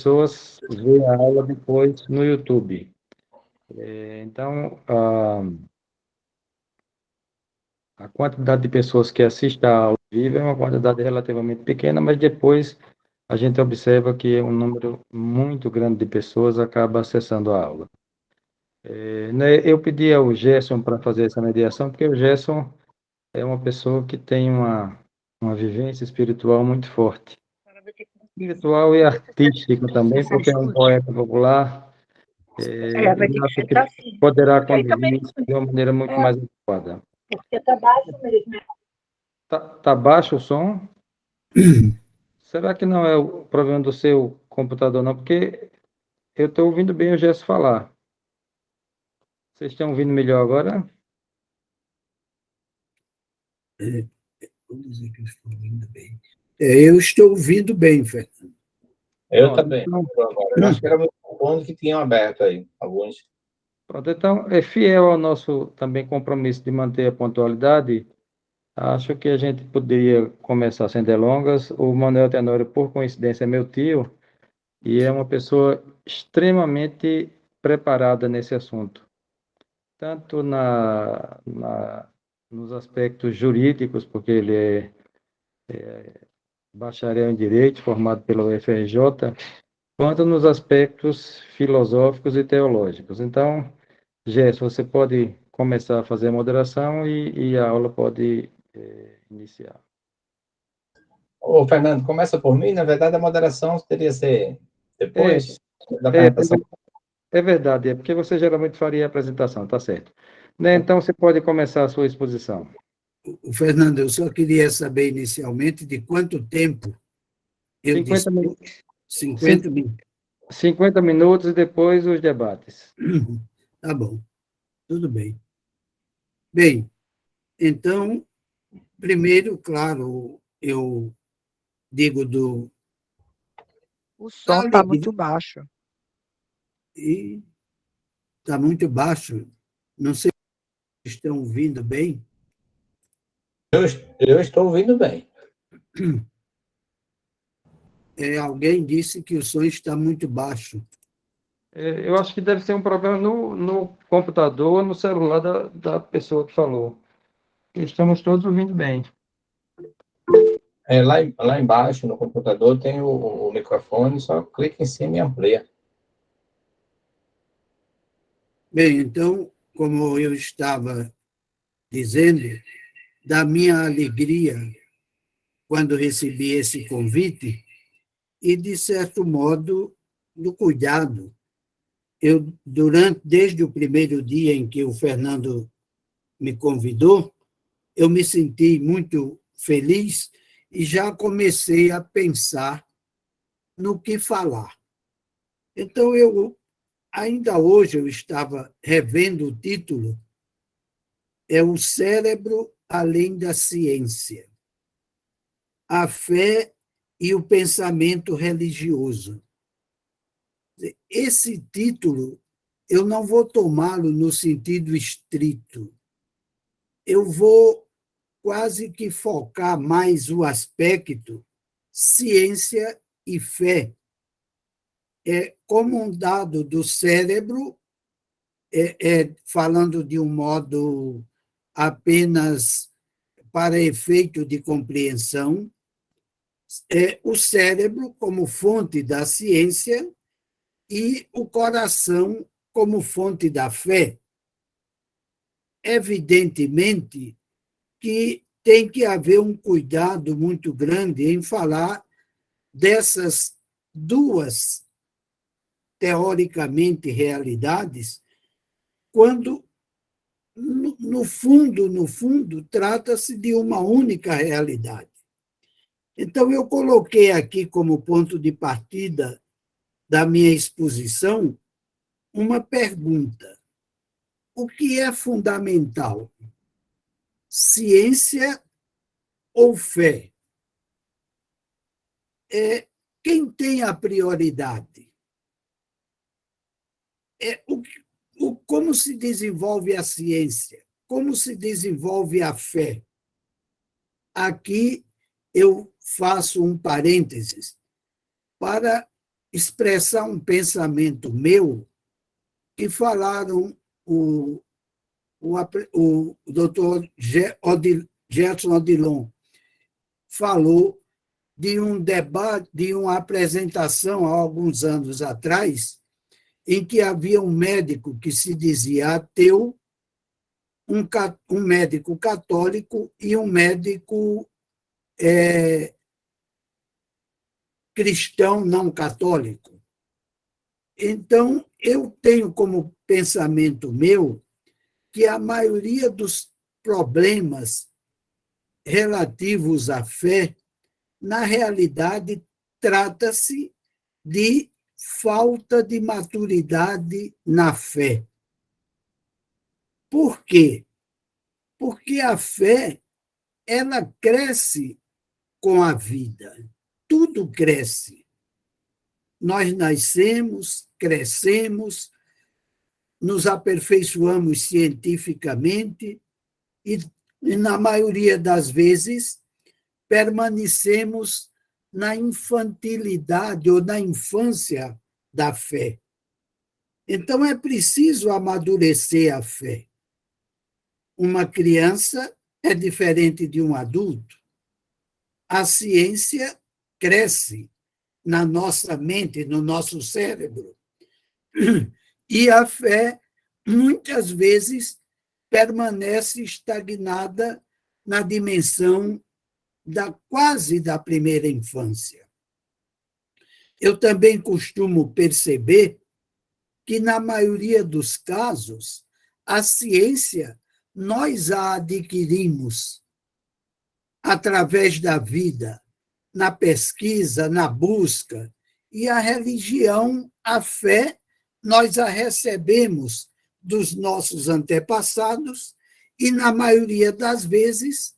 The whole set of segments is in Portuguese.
pessoas ver a aula depois no YouTube. Então, a quantidade de pessoas que assistem a aula viva é uma quantidade relativamente pequena, mas depois a gente observa que um número muito grande de pessoas acaba acessando a aula. Eu pedi ao Gerson para fazer essa mediação, porque o Gerson é uma pessoa que tem uma vivência espiritual muito forte. Espiritual e artística também, porque é um poeta popular. Vai ter Eu que acho que sentar assim. poderá conduzir isso de uma maneira muito mais adequada. Porque tá baixo mesmo. Tá baixo o som? Será que não é o problema do seu computador, não? Porque eu estou ouvindo bem o Gerson falar. Vocês estão ouvindo melhor agora? Vou dizer que eu estou ouvindo bem. Eu estou ouvindo bem, Fernando. Eu também. Então, Eu acho que era o microfone que tinham aberto aí, alguns. pronto, então, é fiel ao nosso também compromisso de manter a pontualidade. Acho que a gente poderia começar sem delongas. O Manuel Tenório, por coincidência, é meu tio e é uma pessoa extremamente preparada nesse assunto, tanto nos aspectos jurídicos, porque ele é bacharel em Direito, formado pela UFRJ, quanto nos aspectos filosóficos e teológicos. Então, Gerson, você pode começar a fazer a moderação e a aula pode iniciar. Ô, Fernando, começa por mim. Na verdade, a moderação teria ser depois da É, apresentação. é verdade, é porque você geralmente faria a apresentação, tá certo. Né, então, você pode começar a sua exposição. Fernando, eu só queria saber inicialmente de quanto tempo eu 50 minutos. 50 minutos. 50 minutos e depois os debates. Tá bom, tudo bem. Bem, então, primeiro, claro, eu digo do... O som está muito baixo. E está muito baixo. Não sei se estão ouvindo bem. Eu estou ouvindo bem. Alguém disse que o som está muito baixo. Eu acho que deve ser um problema no computador, no celular da pessoa que falou. Estamos todos ouvindo bem. Lá embaixo, no computador, tem o microfone, só clica em cima e amplia. Bem, então, como eu estava dizendo, da minha alegria quando recebi esse convite e, de certo modo, do cuidado. Desde o primeiro dia em que o Fernando me convidou, eu me senti muito feliz e já comecei a pensar no que falar. Então, ainda hoje eu estava revendo o título, é O Cérebro Além da Ciência, a Fé e o Pensamento Religioso. Esse título eu não vou tomá-lo no sentido estrito. Eu vou quase que focar mais o aspecto ciência e fé. Como um dado do cérebro, falando de um modo apenas para efeito de compreensão, o cérebro como fonte da ciência e o coração como fonte da fé. Evidentemente que tem que haver um cuidado muito grande em falar dessas duas, teoricamente, realidades, quando, no fundo, trata-se de uma única realidade. Então, eu coloquei aqui como ponto de partida da minha exposição uma pergunta. O que é fundamental? Ciência ou fé? Quem tem a prioridade? Como se desenvolve a ciência? Como se desenvolve a fé? Aqui eu faço um parênteses para expressar um pensamento meu que falaram o doutor Gerson Odilon falou de um debate, de uma apresentação há alguns anos atrás, em que havia um médico que se dizia ateu, um médico católico e um médico cristão não católico. Então, eu tenho como pensamento meu que a maioria dos problemas relativos à fé, na realidade, trata-se de falta de maturidade na fé. Por quê? Porque a fé, ela cresce com a vida. Tudo cresce. Nós nascemos, crescemos, nos aperfeiçoamos cientificamente e, na maioria das vezes, permanecemos na infantilidade ou na infância da fé. Então, é preciso amadurecer a fé. Uma criança é diferente de um adulto. A ciência cresce na nossa mente, no nosso cérebro. E a fé, muitas vezes, permanece estagnada na dimensão quase da primeira infância. Eu também costumo perceber que, na maioria dos casos, a ciência nós a adquirimos através da vida, na pesquisa, na busca, e a religião, a fé, nós a recebemos dos nossos antepassados e, na maioria das vezes,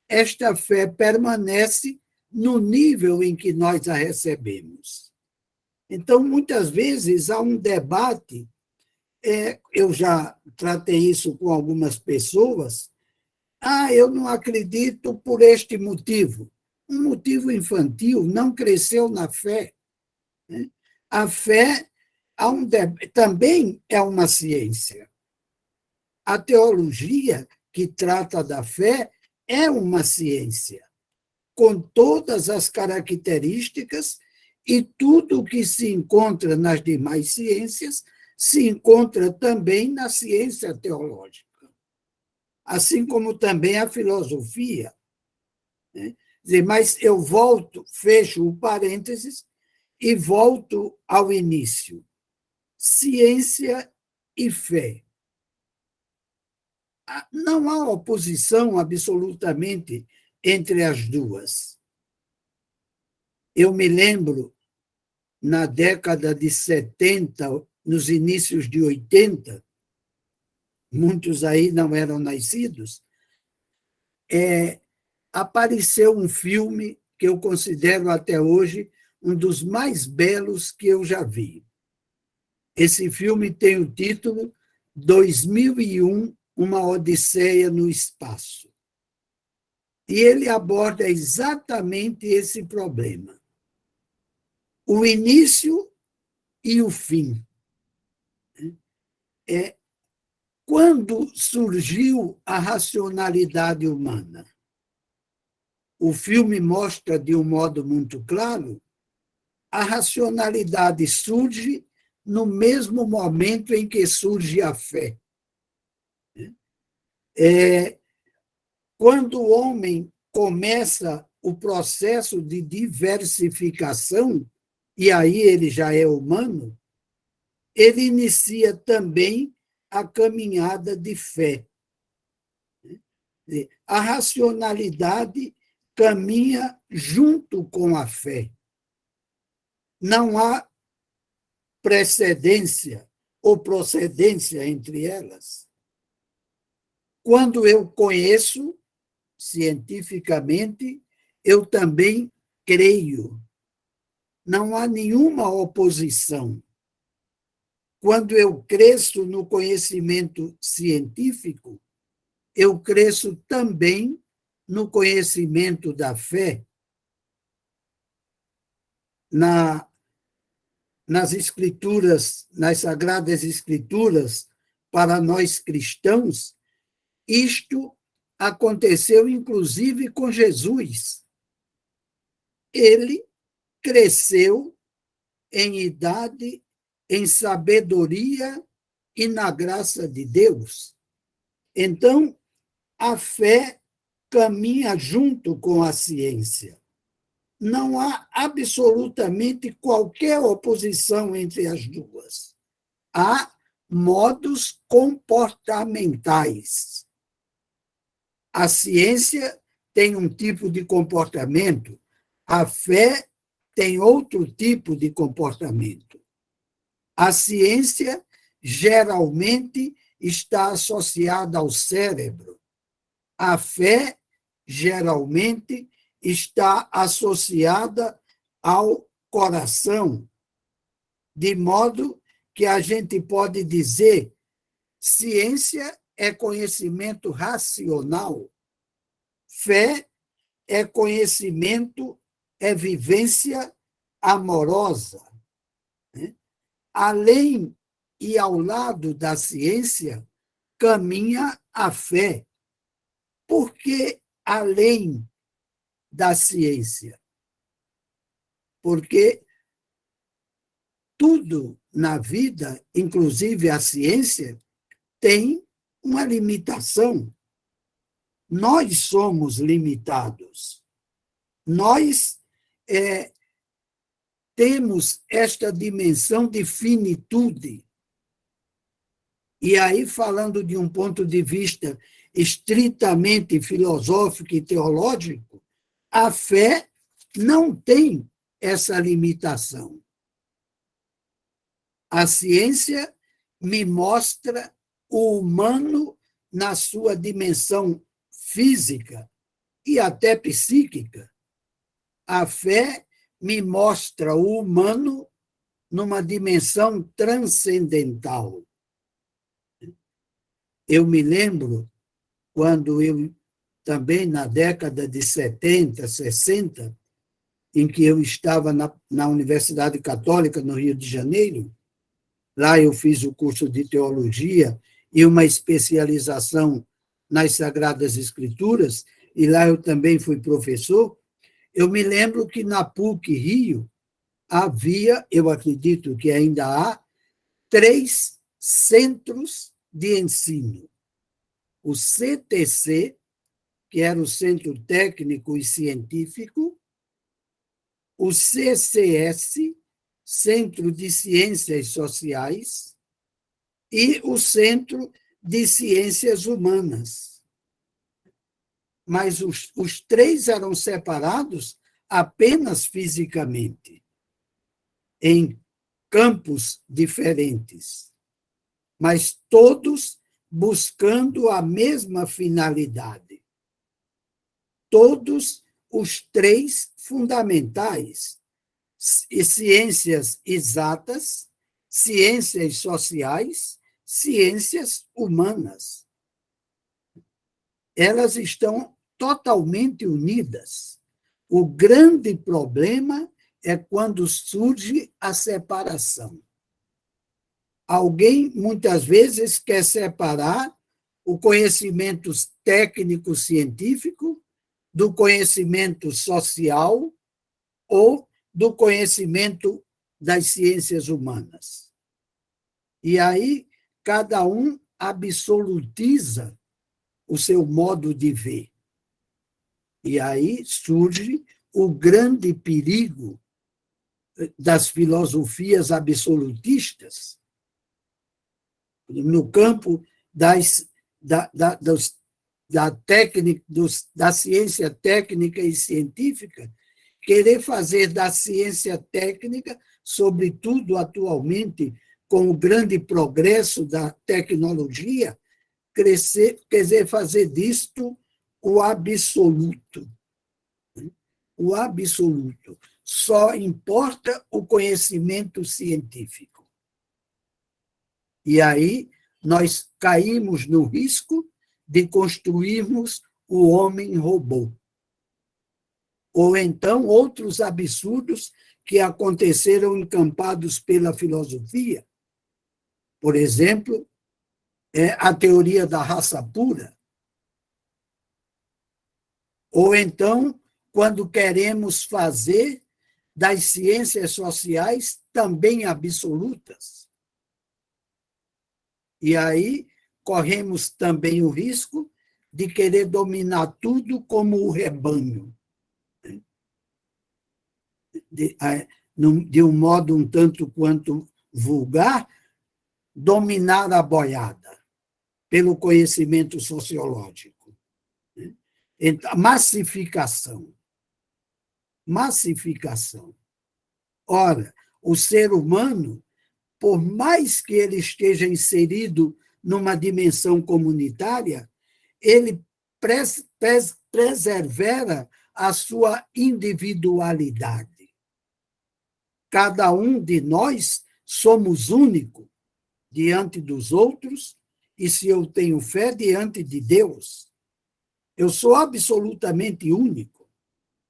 esta fé permanece no nível em que nós a recebemos. Então, muitas vezes, há um debate, eu já tratei isso com algumas pessoas, eu não acredito por este motivo. Um motivo infantil, não cresceu na fé. A fé também é uma ciência. A teologia, que trata da fé, é uma ciência, com todas as características, e tudo o que se encontra nas demais ciências se encontra também na ciência teológica. Assim como também a filosofia. Mas eu fecho o parênteses e volto ao início. Ciência e fé. Não há oposição absolutamente entre as duas. Eu me lembro, na década de 70, nos inícios de 80, muitos aí não eram nascidos, apareceu um filme que eu considero até hoje um dos mais belos que eu já vi. Esse filme tem o título 2001, Uma Odisseia no Espaço. E ele aborda exatamente esse problema. O início e o fim. Quando surgiu a racionalidade humana? O filme mostra de um modo muito claro, a racionalidade surge no mesmo momento em que surge a fé. Quando o homem começa o processo de diversificação, e aí ele já é humano, ele inicia também a caminhada de fé. A racionalidade caminha junto com a fé. Não há precedência ou procedência entre elas. Quando eu conheço cientificamente, eu também creio. Não há nenhuma oposição. Quando eu cresço no conhecimento científico, eu cresço também no conhecimento da fé. nas Escrituras, nas Sagradas Escrituras, para nós cristãos, isto aconteceu inclusive com Jesus. Ele cresceu em idade, em sabedoria e na graça de Deus. Então, a fé caminha junto com a ciência. Não há absolutamente qualquer oposição entre as duas. Há modos comportamentais. A ciência tem um tipo de comportamento, a fé tem outro tipo de comportamento. A ciência geralmente está associada ao cérebro. A fé geralmente está associada ao coração, de modo que a gente pode dizer ciência é conhecimento racional, fé é conhecimento, é vivência amorosa. Além e ao lado da ciência, caminha a fé. Por que além da ciência? Porque tudo na vida, inclusive a ciência, tem uma limitação. Nós somos limitados. Nós temos esta dimensão de finitude. E aí, falando de um ponto de vista estritamente filosófico e teológico, a fé não tem essa limitação. A ciência me mostra o humano na sua dimensão física e até psíquica. A fé me mostra o humano numa dimensão transcendental. Eu me lembro quando eu, também na década de 70, 60, em que eu estava na Universidade Católica, no Rio de Janeiro. Lá eu fiz o curso de teologia e uma especialização nas Sagradas Escrituras, e lá eu também fui professor. Eu me lembro que na PUC Rio havia, eu acredito que ainda há, 3 centros de ensino. O CTC, que era o Centro Técnico e Científico, o CCS, Centro de Ciências Sociais, e o Centro de Ciências Humanas. Mas os 3 eram separados apenas fisicamente, em campos diferentes, mas todos buscando a mesma finalidade. Todos os 3 fundamentais: ciências exatas, ciências sociais, ciências humanas. Elas estão totalmente unidas. O grande problema é quando surge a separação. Alguém, muitas vezes, quer separar o conhecimento técnico-científico do conhecimento social ou do conhecimento das ciências humanas. E aí, cada um absolutiza o seu modo de ver. E aí surge o grande perigo das filosofias absolutistas. No campo da ciência técnica e científica, querer fazer da ciência técnica, sobretudo atualmente, com o grande progresso da tecnologia, quer dizer, fazer disto o absoluto. O absoluto. Só importa o conhecimento científico. E aí nós caímos no risco de construirmos o homem-robô. Ou então outros absurdos que aconteceram encampados pela filosofia. Por exemplo, a teoria da raça pura. Ou então, quando queremos fazer das ciências sociais também absolutas. E aí corremos também o risco de querer dominar tudo como o rebanho. De um modo um tanto quanto vulgar, dominar a boiada pelo conhecimento sociológico. Então, massificação. Massificação. Ora, o ser humano, por mais que ele esteja inserido numa dimensão comunitária, ele preserva a sua individualidade. Cada um de nós somos único diante dos outros, e se eu tenho fé diante de Deus, eu sou absolutamente único.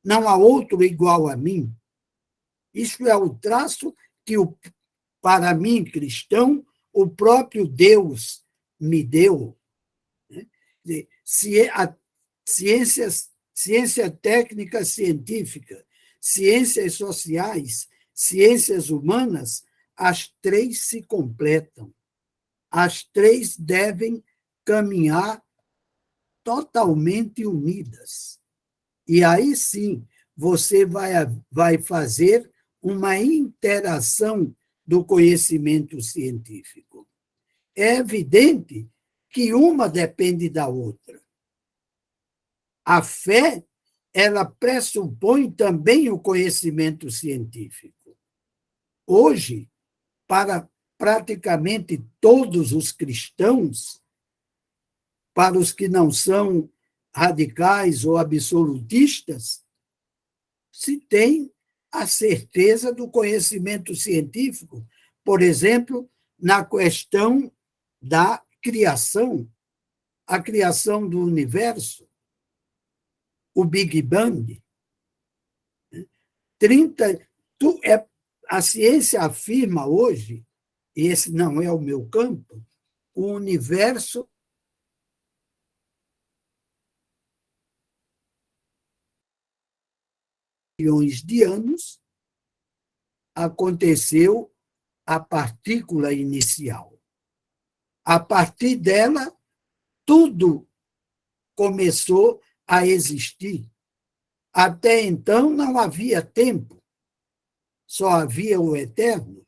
Não há outro igual a mim. Isso é o traço que, para mim, cristão, o próprio Deus me deu. A ciência técnica científica, ciências sociais, ciências humanas, as três se completam. As três devem caminhar totalmente unidas. E aí sim, você vai fazer uma interação do conhecimento científico. É evidente que uma depende da outra. A fé, ela pressupõe também o conhecimento científico. Hoje, para praticamente todos os cristãos, para os que não são radicais ou absolutistas, se tem a certeza do conhecimento científico, por exemplo, na questão da criação, a criação do universo, o Big Bang. A ciência afirma hoje, e esse não é o meu campo, o universo milhões de anos aconteceu a partícula inicial. A partir dela, tudo começou a existir. Até então não havia tempo, só havia o eterno.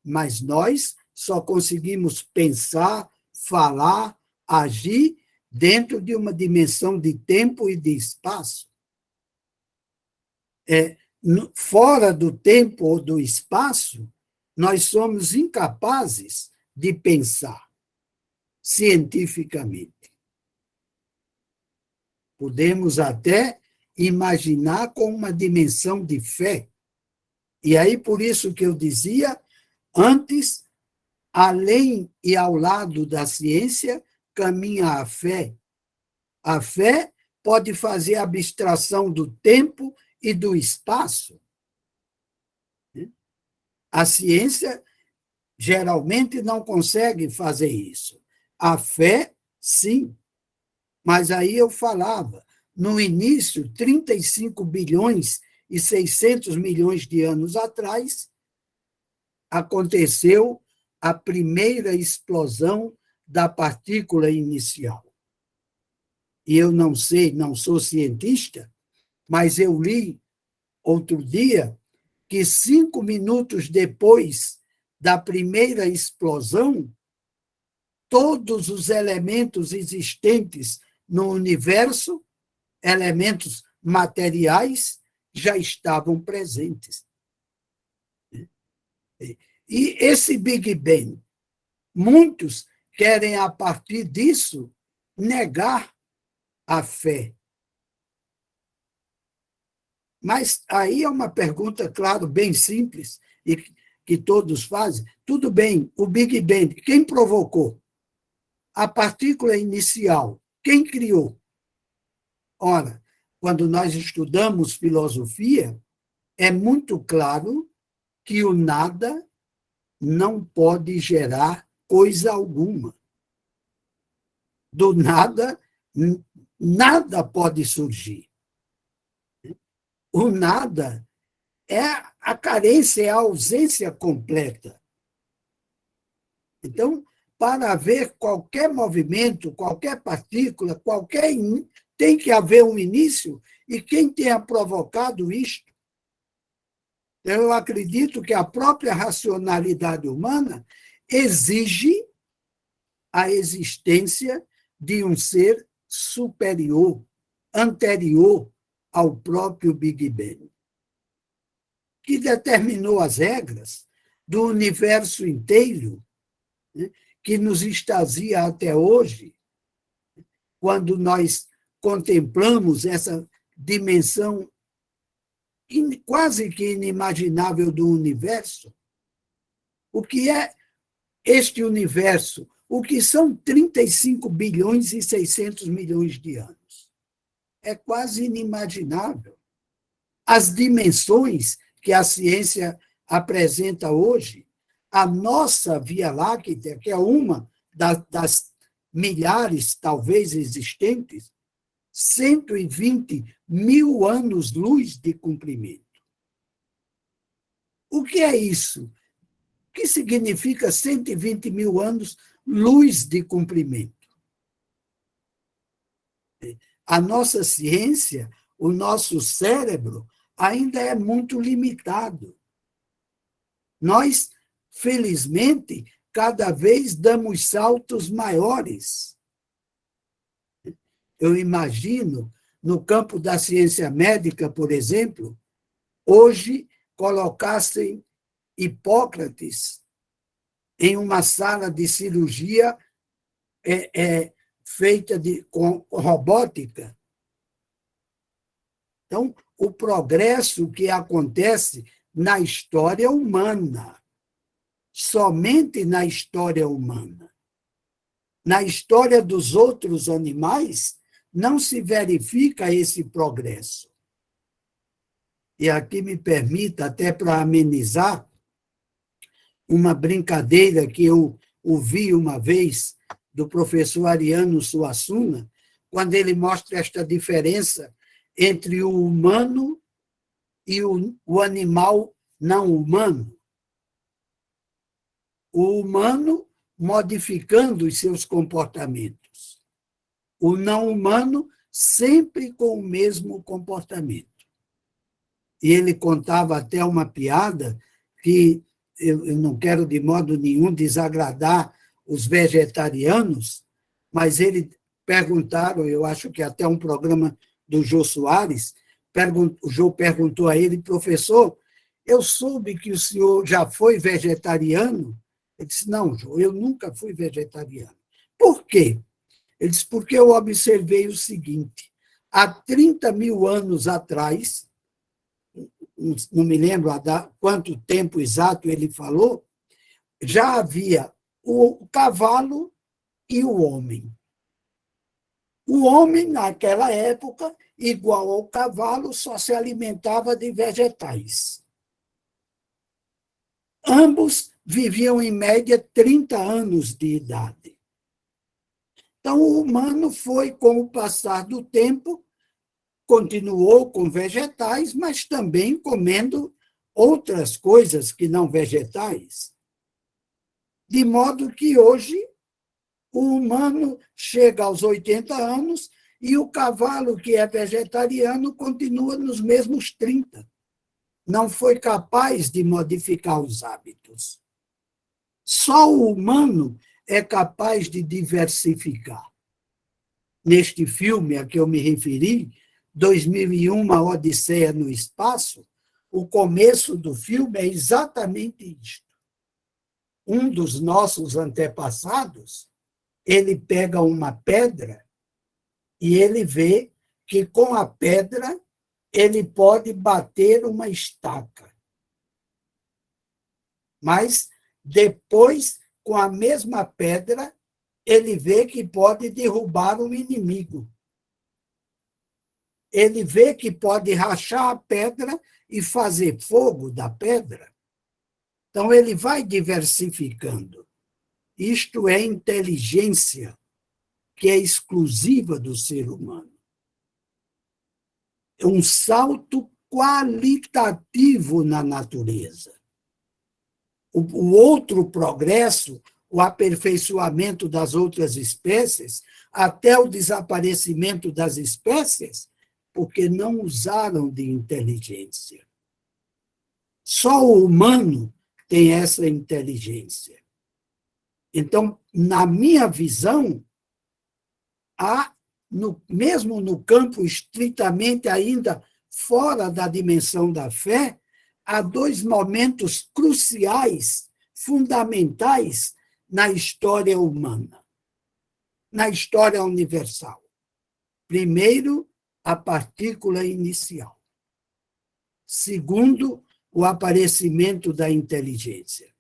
Mas nós só conseguimos pensar, falar, agir dentro de uma dimensão de tempo e de espaço. Fora do tempo ou do espaço, nós somos incapazes de pensar cientificamente. Podemos até imaginar com uma dimensão de fé. E aí, por isso que eu dizia, antes, além e ao lado da ciência, caminha a fé. A fé pode fazer abstração do tempo e do espaço. A ciência geralmente não consegue fazer isso. A fé, sim. Mas aí eu falava, no início, 35 bilhões e 600 milhões de anos atrás, aconteceu a primeira explosão da partícula inicial. E eu não sei, não sou cientista, mas eu li outro dia que 5 minutos depois da primeira explosão, todos os elementos existentes no universo, elementos materiais, já estavam presentes. E esse Big Bang, muitos querem, a partir disso, negar a fé. Mas aí é uma pergunta, claro, bem simples, e que todos fazem. Tudo bem, o Big Bang, quem provocou? A partícula inicial, quem criou? Ora, quando nós estudamos filosofia, é muito claro que o nada não pode gerar coisa alguma. Do nada, nada pode surgir. O nada é a carência, é a ausência completa. Então, para haver qualquer movimento, qualquer partícula, tem que haver um início, e quem tenha provocado isto? Eu acredito que a própria racionalidade humana exige a existência de um ser superior, anterior ao próprio Big Bang, que determinou as regras do universo inteiro, né, que nos extasia até hoje, quando nós contemplamos essa dimensão quase que inimaginável do universo. O que é este universo? O que são 35 bilhões e 600 milhões de anos? É quase inimaginável. As dimensões que a ciência apresenta hoje, a nossa Via Láctea, que é uma das milhares, talvez, existentes, 120 mil anos-luz de comprimento. O que é isso? O que significa 120 mil anos-luz de comprimento? A nossa ciência, o nosso cérebro, ainda é muito limitado. Nós, felizmente, cada vez damos saltos maiores. Eu imagino, no campo da ciência médica, por exemplo, hoje colocassem Hipócrates em uma sala de cirurgia feita com robótica. Então, o progresso que acontece na história humana, somente na história humana. Na história dos outros animais, não se verifica esse progresso. E aqui me permita, até para amenizar, uma brincadeira que eu ouvi uma vez do professor Ariano Suassuna, quando ele mostra esta diferença entre o humano e o animal não humano. O humano modificando os seus comportamentos. O não humano sempre com o mesmo comportamento. E ele contava até uma piada que eu não quero de modo nenhum desagradar os vegetarianos, mas perguntaram, eu acho que até um programa do Jô Soares, o Jô perguntou a ele, professor, eu soube que o senhor já foi vegetariano? Ele disse, não, Jô, eu nunca fui vegetariano. Por quê? Ele disse, porque eu observei o seguinte, há 30 mil anos atrás, não me lembro quanto tempo exato ele falou, já havia o cavalo e o homem. O homem, naquela época, igual ao cavalo, só se alimentava de vegetais. Ambos viviam, em média, 30 anos de idade. Então, o humano foi, com o passar do tempo, continuou com vegetais, mas também comendo outras coisas que não vegetais. De modo que hoje o humano chega aos 80 anos e o cavalo, que é vegetariano, continua nos mesmos 30. Não foi capaz de modificar os hábitos. Só o humano é capaz de diversificar. Neste filme a que eu me referi, 2001, A Odisseia no Espaço, o começo do filme é exatamente isto. Um dos nossos antepassados, ele pega uma pedra e ele vê que com a pedra ele pode bater uma estaca. Mas depois, com a mesma pedra, ele vê que pode derrubar um inimigo. ele vê que pode rachar a pedra e fazer fogo da pedra. Então, ele vai diversificando. Isto é inteligência que é exclusiva do ser humano. É um salto qualitativo na natureza. O outro progresso, o aperfeiçoamento das outras espécies, até o desaparecimento das espécies, porque não usaram de inteligência. Só o humano tem essa inteligência. Então, na minha visão, mesmo no campo estritamente ainda fora da dimensão da fé, há dois momentos cruciais, fundamentais na história humana, na história universal. Primeiro, a partícula inicial. Segundo, o aparecimento da inteligência.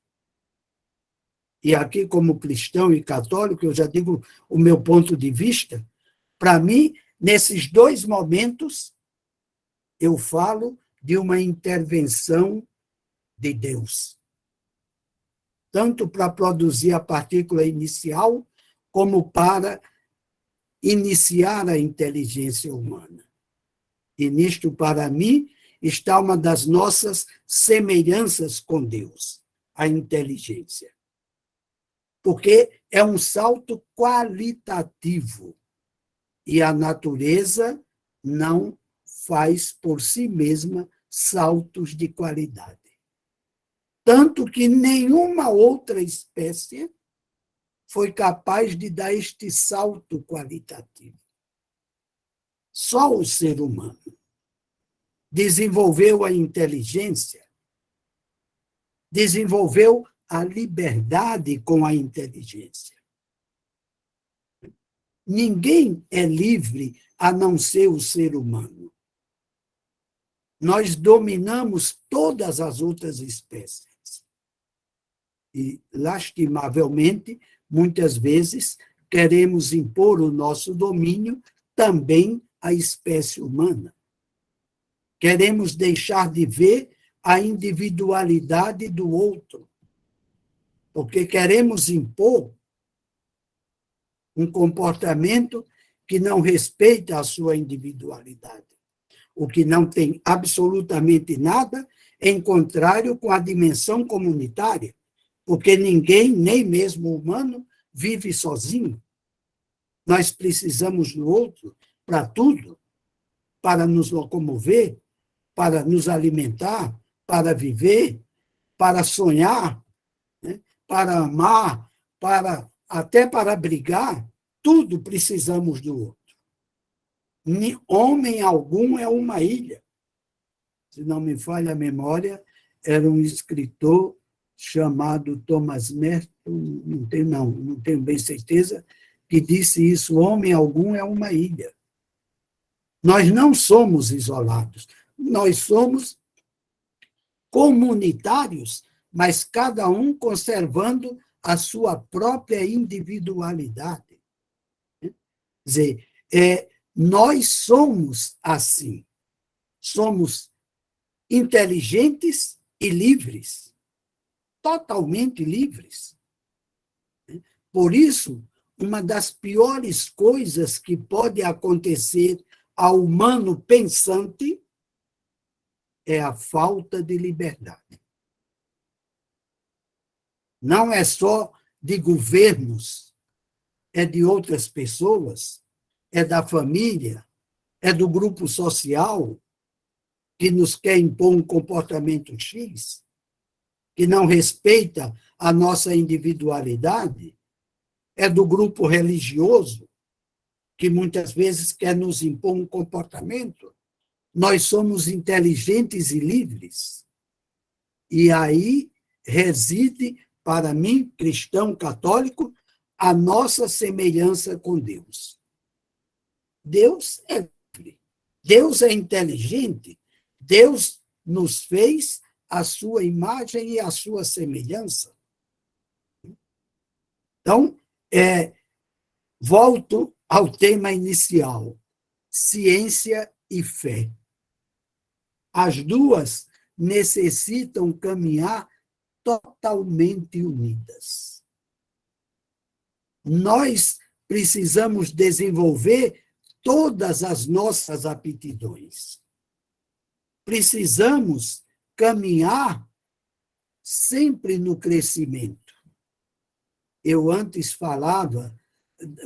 E aqui, como cristão e católico, eu já digo o meu ponto de vista. Para mim, nesses dois momentos, eu falo de uma intervenção de Deus. Tanto para produzir a partícula inicial, como para iniciar a inteligência humana. E nisto, para mim, está uma das nossas semelhanças com Deus, a inteligência. Porque é um salto qualitativo. E a natureza não faz por si mesma saltos de qualidade. Tanto que nenhuma outra espécie foi capaz de dar este salto qualitativo. Só o ser humano desenvolveu a inteligência, desenvolveu a liberdade com a inteligência. Ninguém é livre a não ser o ser humano. Nós dominamos todas as outras espécies. E, lastimavelmente, muitas vezes, queremos impor o nosso domínio também à espécie humana. Queremos deixar de ver a individualidade do outro, porque queremos impor um comportamento que não respeita a sua individualidade, o que não tem absolutamente nada em contrário com a dimensão comunitária, porque ninguém, nem mesmo o humano, vive sozinho. Nós precisamos do outro para tudo, para nos locomover, para nos alimentar, para viver, para sonhar, né? Para amar, até para brigar, tudo precisamos do outro. Homem algum é uma ilha. Se não me falha a memória, era um escritor chamado Thomas Merton, não tenho bem certeza, que disse isso: homem algum é uma ilha. Nós não somos isolados, nós somos comunitários, mas cada um conservando a sua própria individualidade. Quer dizer, nós somos assim, somos inteligentes e livres, totalmente livres. Por isso, uma das piores coisas que pode acontecer ao humano pensante é a falta de liberdade. Não é só de governos, é de outras pessoas, é da família, é do grupo social que nos quer impor um comportamento X, que não respeita a nossa individualidade, é do grupo religioso que muitas vezes quer nos impor um comportamento. Nós somos inteligentes e livres. E aí reside, para mim, cristão católico, a nossa semelhança com Deus. Deus é livre, Deus é inteligente, Deus nos fez a sua imagem e a sua semelhança. Então, volto ao tema inicial. Ciência e fé. As duas necessitam caminhar totalmente unidas. Nós precisamos desenvolver todas as nossas aptidões. Precisamos caminhar sempre no crescimento. Eu antes falava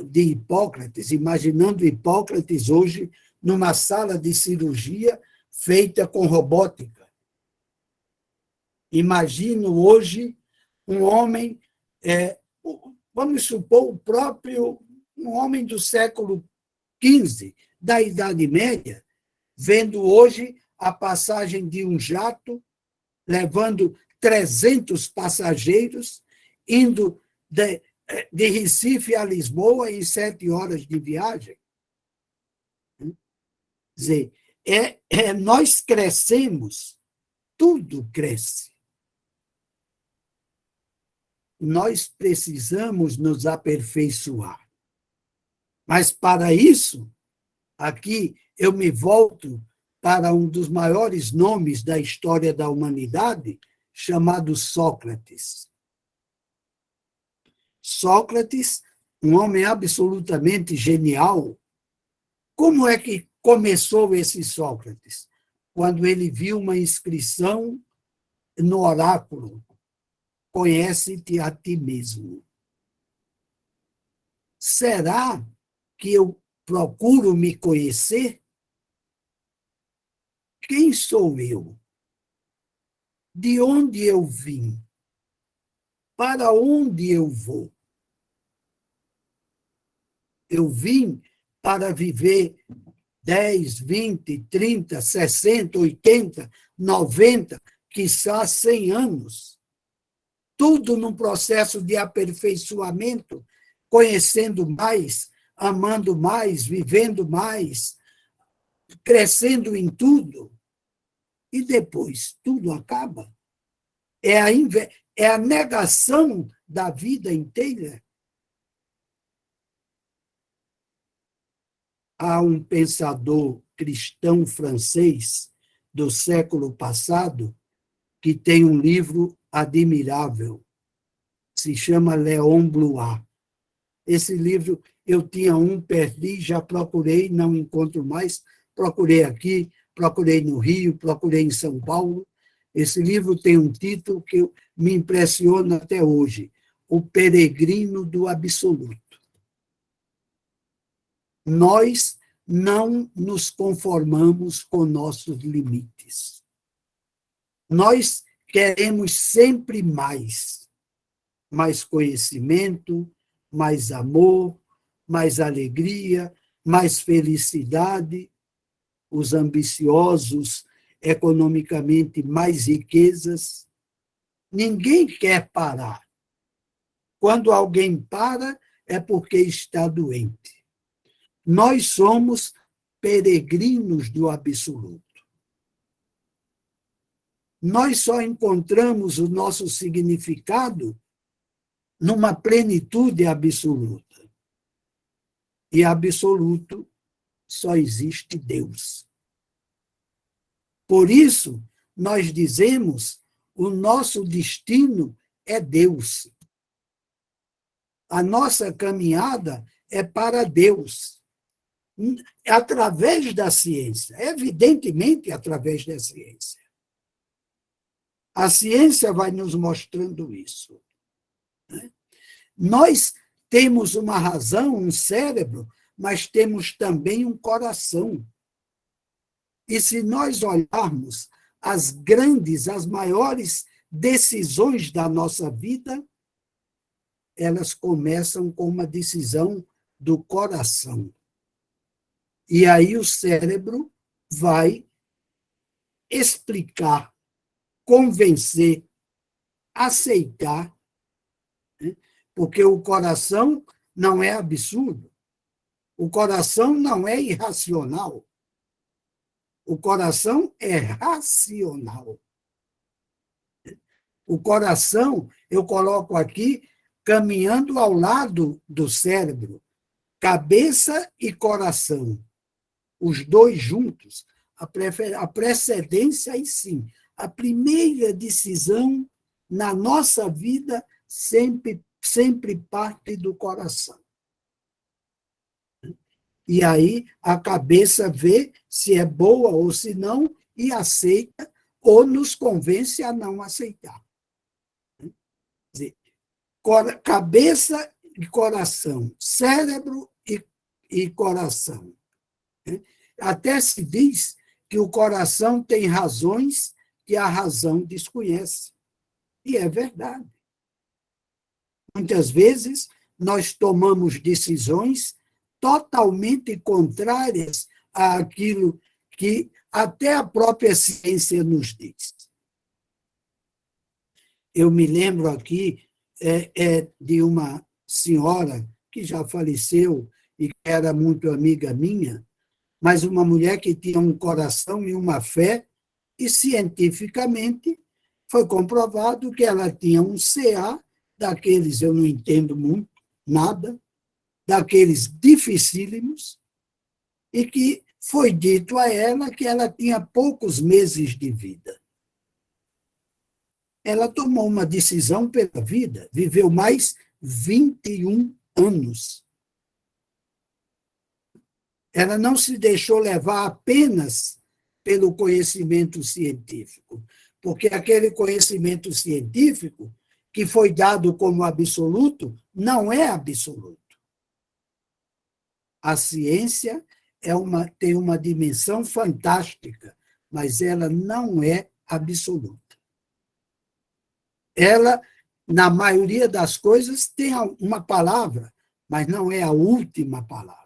de Hipócrates, imaginando Hipócrates hoje numa sala de cirurgia feita com robótica. Imagino hoje um homem, vamos supor, um homem do século XV, da Idade Média, vendo hoje a passagem de um jato, levando 300 passageiros, indo de Recife a Lisboa em 7 horas de viagem. Quer dizer, nós crescemos, tudo cresce. Nós precisamos nos aperfeiçoar. Mas, para isso, aqui eu me volto para um dos maiores nomes da história da humanidade, chamado Sócrates. Sócrates, um homem absolutamente genial. Como é que começou esse Sócrates? Quando ele viu uma inscrição no oráculo: conhece-te a ti mesmo. Será que eu procuro me conhecer? Quem sou eu? De onde eu vim? Para onde eu vou? Eu vim para viver 10, 20, 30, 60, 80, 90, quiçá 100 anos. Tudo num processo de aperfeiçoamento, conhecendo mais, amando mais, vivendo mais, crescendo em tudo. E depois tudo acaba. É a negação da vida inteira. Há um pensador cristão francês do século passado que tem um livro admirável, se chama Léon Blois. Esse livro, eu tinha perdi, já procurei, não encontro mais, procurei aqui, procurei no Rio, procurei em São Paulo. Esse livro tem um título que me impressiona até hoje: O Peregrino do Absoluto. Nós não nos conformamos com nossos limites. Nós queremos sempre mais conhecimento, mais amor, mais alegria, mais felicidade. Os ambiciosos, economicamente, mais riquezas. Ninguém quer parar. Quando alguém para, é porque está doente. Nós somos peregrinos do absoluto. Nós só encontramos o nosso significado numa plenitude absoluta. E absoluto só existe Deus. Por isso, nós dizemos, o nosso destino é Deus. A nossa caminhada é para Deus. Através da ciência, evidentemente através da ciência. A ciência vai nos mostrando isso. Nós temos uma razão, um cérebro, mas temos também um coração. E se nós olharmos as maiores decisões da nossa vida, elas começam com uma decisão do coração. E aí o cérebro vai explicar, convencer, aceitar, né? Porque o coração não é absurdo. O coração não é irracional. O coração é racional. O coração, eu coloco aqui, caminhando ao lado do cérebro, cabeça e coração. os dois juntos, a precedência, aí sim, a primeira decisão na nossa vida sempre parte do coração. E aí a cabeça vê se é boa ou se não, e aceita, ou nos convence a não aceitar. Quer dizer, cabeça e coração, cérebro e coração. Até se diz que o coração tem razões que a razão desconhece. E é verdade. Muitas vezes, nós tomamos decisões totalmente contrárias àquilo que até a própria ciência nos diz. Eu me lembro aqui de uma senhora que já faleceu e que era muito amiga minha, mas uma mulher que tinha um coração e uma fé, e cientificamente foi comprovado que ela tinha um CA, daqueles eu não entendo muito, nada, daqueles dificílimos, e que foi dito a ela que ela tinha poucos meses de vida. Ela tomou uma decisão pela vida, viveu mais 21 anos. Ela não se deixou levar apenas pelo conhecimento científico, porque aquele conhecimento científico que foi dado como absoluto não é absoluto. A ciência tem uma dimensão fantástica, mas ela não é absoluta. Ela, na maioria das coisas, tem uma palavra, mas não é a última palavra.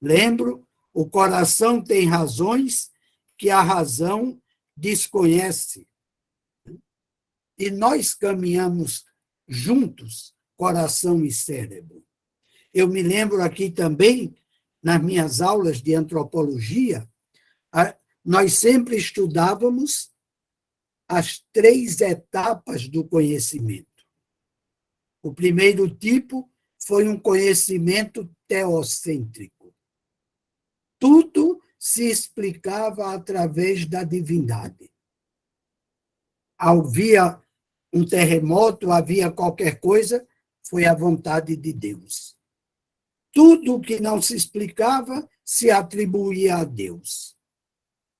Lembro, o coração tem razões que a razão desconhece. E nós caminhamos juntos, coração e cérebro. Eu me lembro aqui também, nas minhas aulas de antropologia, nós sempre estudávamos as 3 etapas do conhecimento. O primeiro tipo foi um conhecimento teocêntrico. Tudo se explicava através da divindade. Havia um terremoto, havia qualquer coisa, foi a vontade de Deus. Tudo que não se explicava se atribuía a Deus.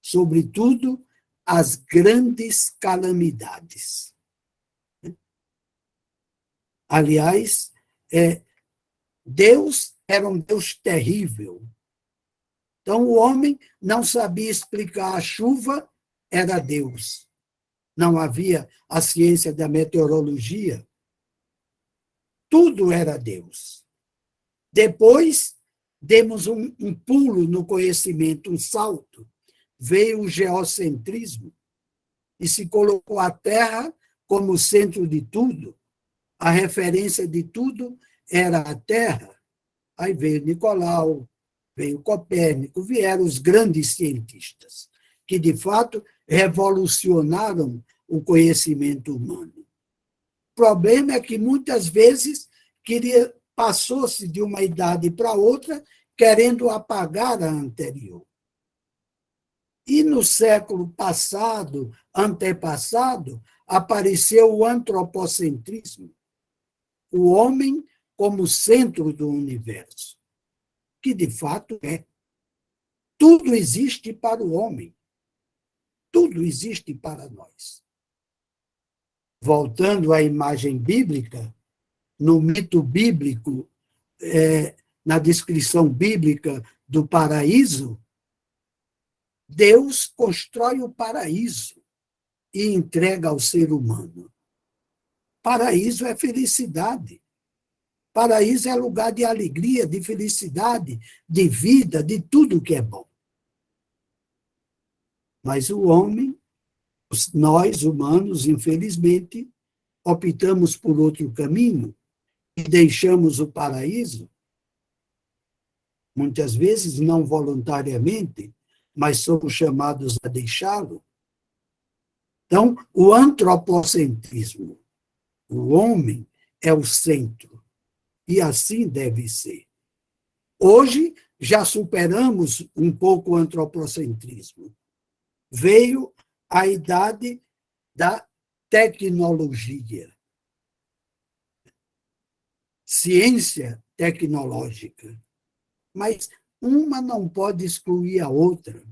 Sobretudo, as grandes calamidades. Aliás, Deus era um Deus terrível. Então, o homem não sabia explicar a chuva, era Deus. Não havia a ciência da meteorologia. Tudo era Deus. Depois, demos um pulo no conhecimento, um salto. Veio o geocentrismo e se colocou a Terra como o centro de tudo. A referência de tudo era a Terra. Aí veio Nicolau, veio Copérnico, vieram os grandes cientistas, que, de fato, revolucionaram o conhecimento humano. O problema é que, muitas vezes, passou-se de uma idade para outra, querendo apagar a anterior. E no século passado, antepassado, apareceu o antropocentrismo, o homem como centro do universo, que de fato é. Tudo existe para o homem, tudo existe para nós. Voltando à imagem bíblica, no mito bíblico, na descrição bíblica do paraíso, Deus constrói o paraíso e entrega ao ser humano. Paraíso é felicidade. Paraíso é lugar de alegria, de felicidade, de vida, de tudo que é bom. Mas o homem, nós humanos, infelizmente, optamos por outro caminho e deixamos o paraíso, muitas vezes não voluntariamente, mas somos chamados a deixá-lo. Então, o antropocentrismo, o homem é o centro, e assim deve ser. Hoje, já superamos um pouco o antropocentrismo. Veio a idade da tecnologia. Ciência tecnológica. Mas uma não pode excluir a outra.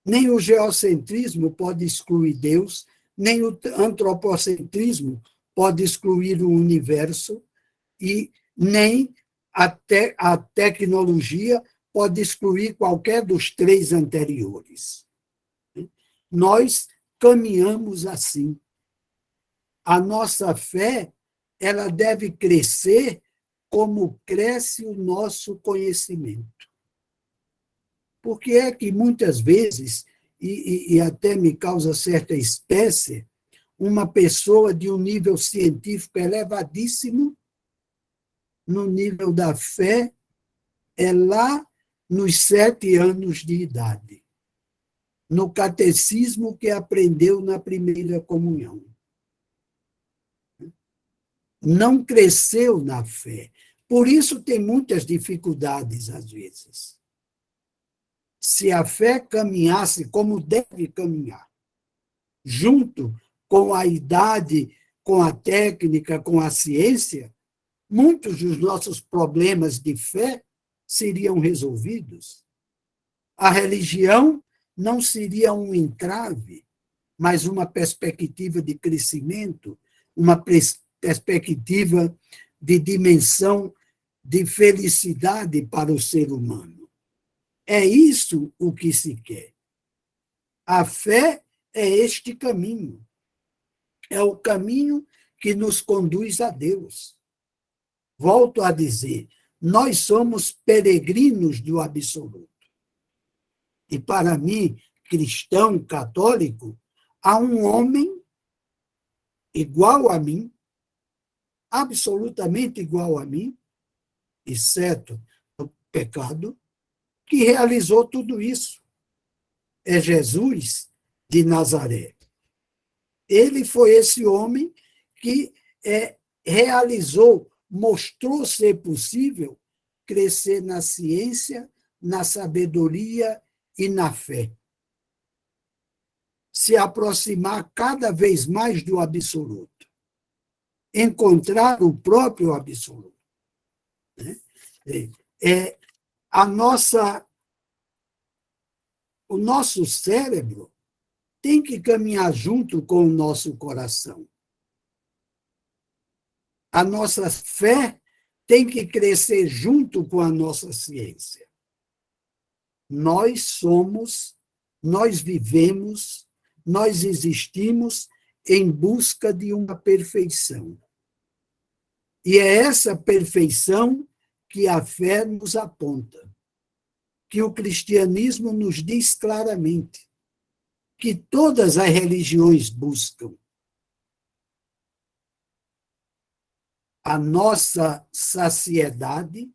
Nem o geocentrismo pode excluir Deus, nem o antropocentrismo pode excluir o universo, e nem a tecnologia pode excluir qualquer dos três anteriores. Nós caminhamos assim. A nossa fé, ela deve crescer como cresce o nosso conhecimento. Porque é que muitas vezes, e até me causa certa espécie, uma pessoa de um nível científico elevadíssimo, no nível da fé, é lá nos 7 anos de idade, no catecismo que aprendeu na primeira comunhão. Não cresceu na fé. Por isso tem muitas dificuldades, às vezes. Se a fé caminhasse como deve caminhar, junto com a idade, com a técnica, com a ciência, muitos dos nossos problemas de fé seriam resolvidos. A religião não seria um entrave, mas uma perspectiva de crescimento, uma perspectiva de dimensão de felicidade para o ser humano. É isso o que se quer. A fé é este caminho. É o caminho que nos conduz a Deus. Volto a dizer, nós somos peregrinos do absoluto. E para mim, cristão, católico, há um homem igual a mim, absolutamente igual a mim, exceto o pecado, que realizou tudo isso. É Jesus de Nazaré. Ele foi esse homem que realizou, mostrou ser possível crescer na ciência, na sabedoria e na fé. Se aproximar cada vez mais do absoluto. Encontrar o próprio absoluto. O nosso cérebro tem que caminhar junto com o nosso coração. A nossa fé tem que crescer junto com a nossa ciência. Nós somos, nós vivemos, nós existimos em busca de uma perfeição. E é essa perfeição que a fé nos aponta, que o cristianismo nos diz claramente, que todas as religiões buscam. A nossa saciedade,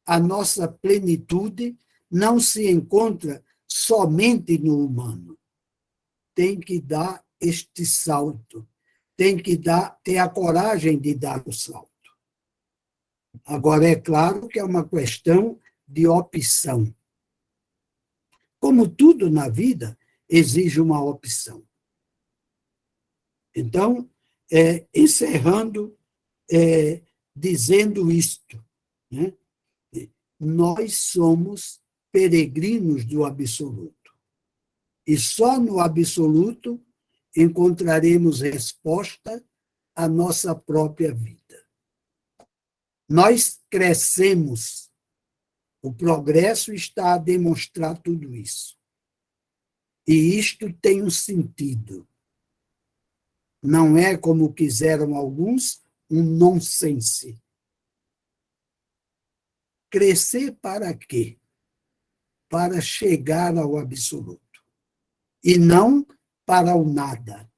a nossa plenitude não se encontra somente no humano. Tem que dar este salto, tem que ter a coragem de dar o salto. Agora, é claro que é uma questão de opção. Como tudo na vida, exige uma opção. Então, encerrando, dizendo isto, né? Nós somos peregrinos do absoluto. E só no absoluto encontraremos resposta à nossa própria vida. Nós crescemos. O progresso está a demonstrar tudo isso. E isto tem um sentido. Não é, como quiseram alguns, um nonsense. Crescer para quê? Para chegar ao absoluto. E não para o nada.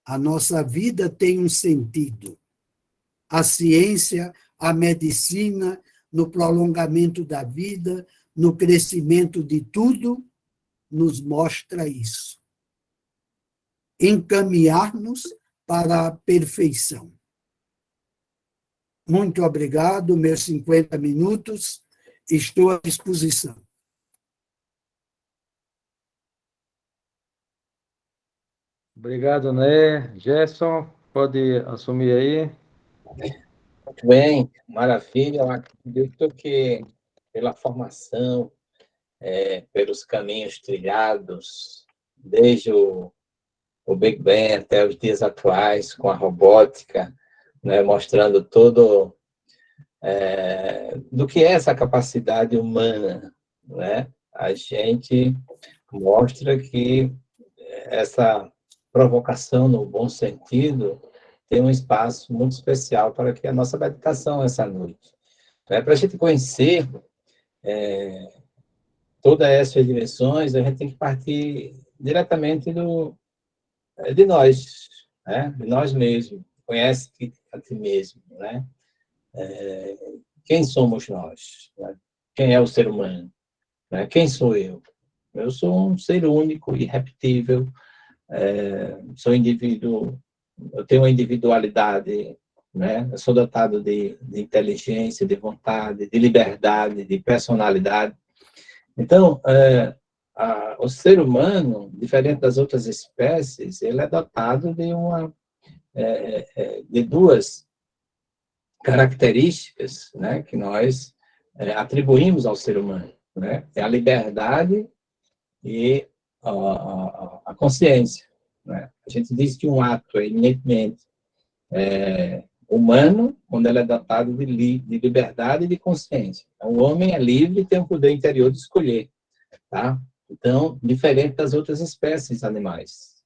A nossa vida tem um sentido. A ciência, a medicina, no prolongamento da vida, no crescimento de tudo, nos mostra isso. Encaminhar-nos para a perfeição. muito obrigado, meus 50 minutos, estou à disposição. Obrigado, né? Gerson, pode assumir aí. Muito bem, maravilha. Eu acredito que pela formação, pelos caminhos trilhados, desde o Big Bang até os dias atuais, com a robótica, né, mostrando todo do que é essa capacidade humana, né? A gente mostra que essa provocação, no bom sentido, tem um espaço muito especial para que a nossa meditação essa noite. Para a gente conhecer todas essas dimensões, a gente tem que partir diretamente de nós, né? De nós mesmos. Conhece a ti mesmo, né? Quem somos nós? Né? Quem é o ser humano? Né? Quem sou eu? Eu sou um ser único, irrepetível, sou indivíduo, eu tenho uma individualidade, né? Eu sou dotado de inteligência, de vontade, de liberdade, de personalidade. Então, o ser humano, diferente das outras espécies, ele é dotado de duas características, né, que nós atribuímos ao ser humano, né? É a liberdade e a consciência, né? A gente diz que um ato é inerentemente humano quando ele é dotado de liberdade e de consciência. Então, o homem é livre e tem o poder interior de escolher, tá? Então, diferente das outras espécies animais,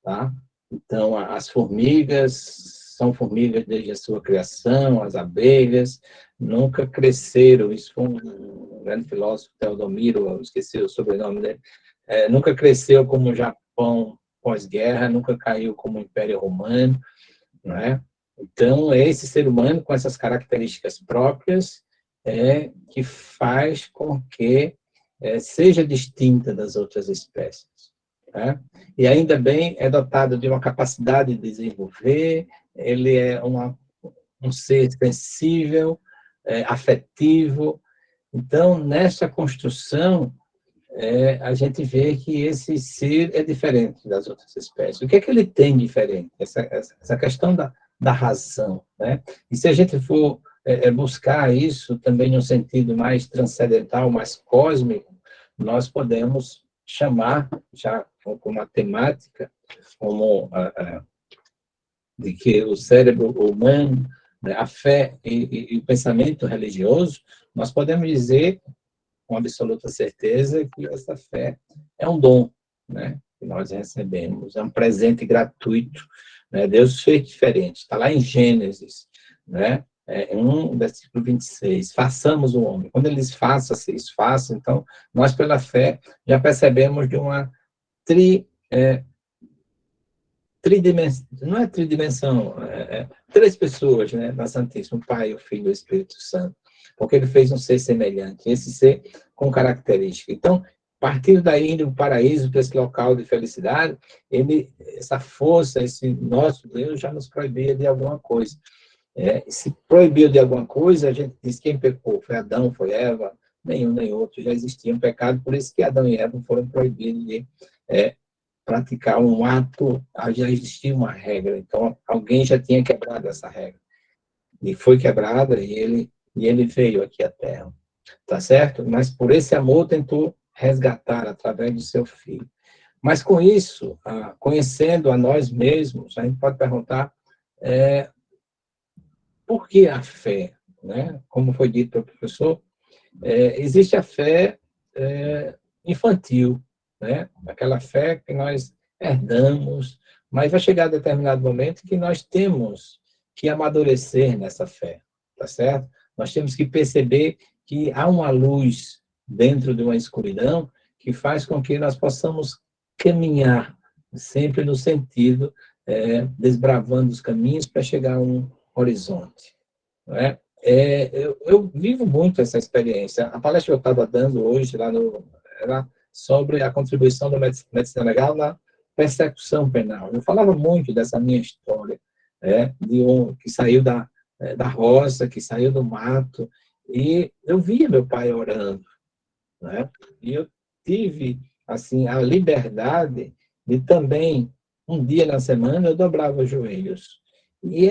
tá? Então, as formigas são formigas desde a sua criação, as abelhas nunca cresceram, isso foi um grande filósofo, Teodomiro, eu esqueci o sobrenome dele, nunca cresceu como o Japão pós-guerra, nunca caiu como o Império Romano, não é? Então, é esse ser humano com essas características próprias que faz com que seja distinta das outras espécies. Né? E ainda bem é dotado de uma capacidade de desenvolver, ele é um ser sensível, afetivo. Então, nessa construção, a gente vê que esse ser é diferente das outras espécies. O que é que ele tem diferente? Essa questão da razão. Né? E se a gente for buscar isso também no sentido mais transcendental, mais cósmico, nós podemos chamar, já com matemática, como de que o cérebro humano, né, a fé e o pensamento religioso, nós podemos dizer com absoluta certeza que essa fé é um dom, né, que nós recebemos, é um presente gratuito, né? Deus fez diferente, está lá em Gênesis, né? 1, versículo 26, façamos o homem. Quando ele diz faça-se, faça, então, nós pela fé já percebemos de uma tridimensão, não é tridimensão, três pessoas, né, na Santíssima, o Pai, o Filho e o Espírito Santo, porque ele fez um ser semelhante, esse ser com característica. Então, partindo daí, indo para o paraíso, para esse local de felicidade, essa força, esse nosso Deus já nos proibia de alguma coisa. Se proibiu de alguma coisa, a gente diz quem pecou, foi Adão, foi Eva, nenhum nem outro, já existia um pecado, por isso que Adão e Eva foram proibidos de praticar um ato, já existia uma regra, então alguém já tinha quebrado essa regra. E foi quebrada e ele veio aqui à Terra, tá certo? Mas por esse amor tentou resgatar através do seu filho. Mas com isso, conhecendo a nós mesmos, a gente pode perguntar por que a fé? Né? Como foi dito pelo professor, existe a fé infantil, né? Aquela fé que nós herdamos, mas vai chegar a determinado momento que nós temos que amadurecer nessa fé, tá certo? Nós temos que perceber que há uma luz dentro de uma escuridão que faz com que nós possamos caminhar sempre no sentido, desbravando os caminhos para chegar a um horizonte. Não é? Eu vivo muito essa experiência. A palestra que eu estava dando hoje era sobre a contribuição da medicina legal na persecução penal. Eu falava muito dessa minha história, de que saiu da da roça, que saiu do mato, e eu via meu pai orando, né? E eu tive, assim, a liberdade de também, um dia na semana, eu dobrava os joelhos. E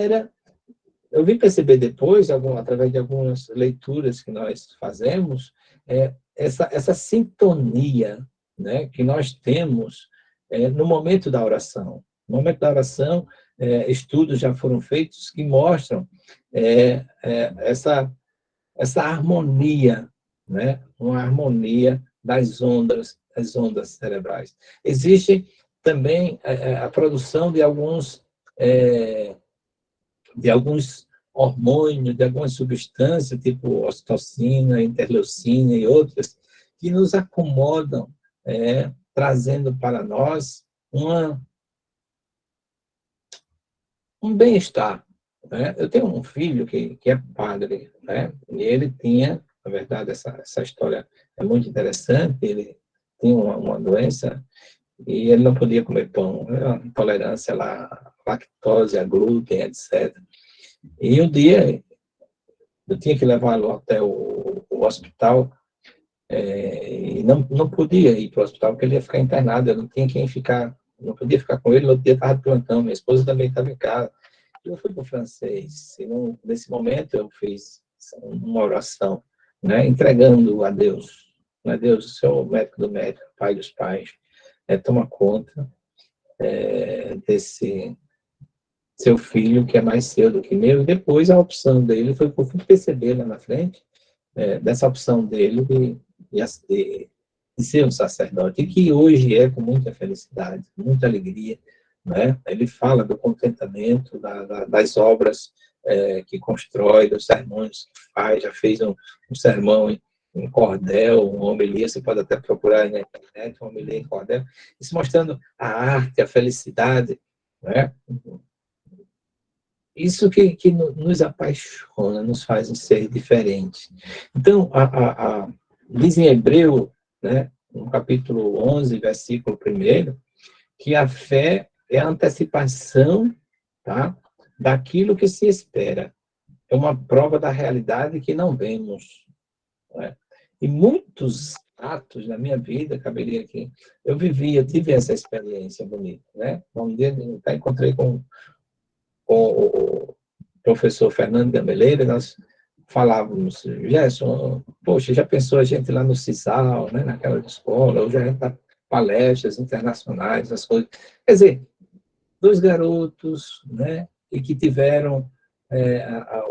eu vim perceber depois, através de algumas leituras que nós fazemos, essa sintonia, né, que nós temos no momento da oração. No momento da oração, estudos já foram feitos que mostram essa harmonia, né, uma harmonia das ondas cerebrais. Existe também a produção de alguns hormônios, de algumas substâncias, tipo ocitocina, interleucina e outras, que nos acomodam, trazendo para nós um bem-estar. Né? Eu tenho um filho que é padre, né? E ele tinha, na verdade, essa história é muito interessante, ele tinha uma doença e ele não podia comer pão, uma intolerância à lactose, a glúten, etc. E um dia eu tinha que levá-lo até o hospital e não podia ir para o hospital porque ele ia ficar internado, eu não tinha quem ficar, não podia ficar com ele, no outro dia estava de plantão, minha esposa também estava em casa. Eu fui para o francês, e nesse momento eu fiz uma oração, né, entregando a Deus, né, Deus, o Senhor, médico do médico, pai dos pais, toma conta desse seu filho, que é mais seu do que meu, e depois a opção dele foi, eu fui perceber lá na frente, dessa opção dele de ser um sacerdote, e que hoje é com muita felicidade, muita alegria, né? Ele fala do contentamento, das obras que constrói, dos sermões que faz, já fez um sermão em cordel, uma homilia, você pode até procurar na internet, uma homilia em cordel, isso mostrando a arte, a felicidade, né? Isso que nos apaixona, nos faz ser diferentes. Então, diz em Hebreu, né, no capítulo 11, versículo 1, que a fé é a antecipação, tá, daquilo que se espera. É uma prova da realidade que não vemos. Né? E muitos atos na minha vida, caberia aqui, eu tive essa experiência bonita. Né? Um dia eu até encontrei com o professor Fernando Gameleira, nós falávamos, Gerson, poxa, já pensou a gente lá no CISAL, né, naquela escola, ou já está palestras internacionais, as coisas. Quer dizer, 2 garotos, né, e que tiveram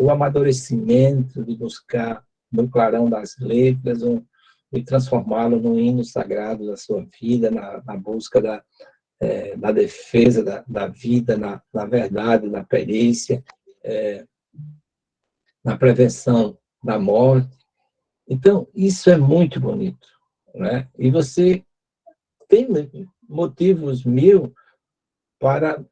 o amadurecimento de buscar no clarão das letras e transformá-lo num hino sagrado da sua vida, na busca da defesa da vida, na verdade, na perícia, na prevenção da morte. Então, isso é muito bonito. Né? E você tem motivos 1000 para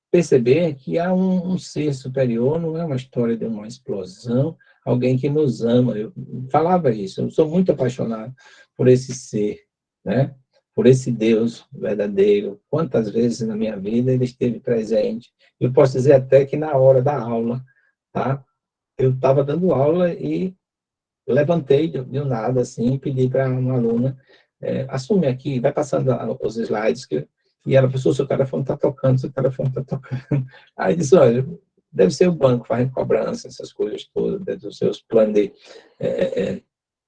perceber que há um ser superior, não é uma história de uma explosão, alguém que nos ama. Eu falava isso, eu sou muito apaixonado por esse ser, né? Por esse Deus verdadeiro. Quantas vezes na minha vida ele esteve presente. Eu posso dizer até que na hora da aula, tá? Eu estava dando aula e levantei de um nada, assim, e pedi para uma aluna, assume aqui, vai passando os slides, e ela, professor, seu telefone está tocando, seu telefone está tocando. Aí disse, olha, deve ser o banco fazendo cobrança, essas coisas todas, dos seus planos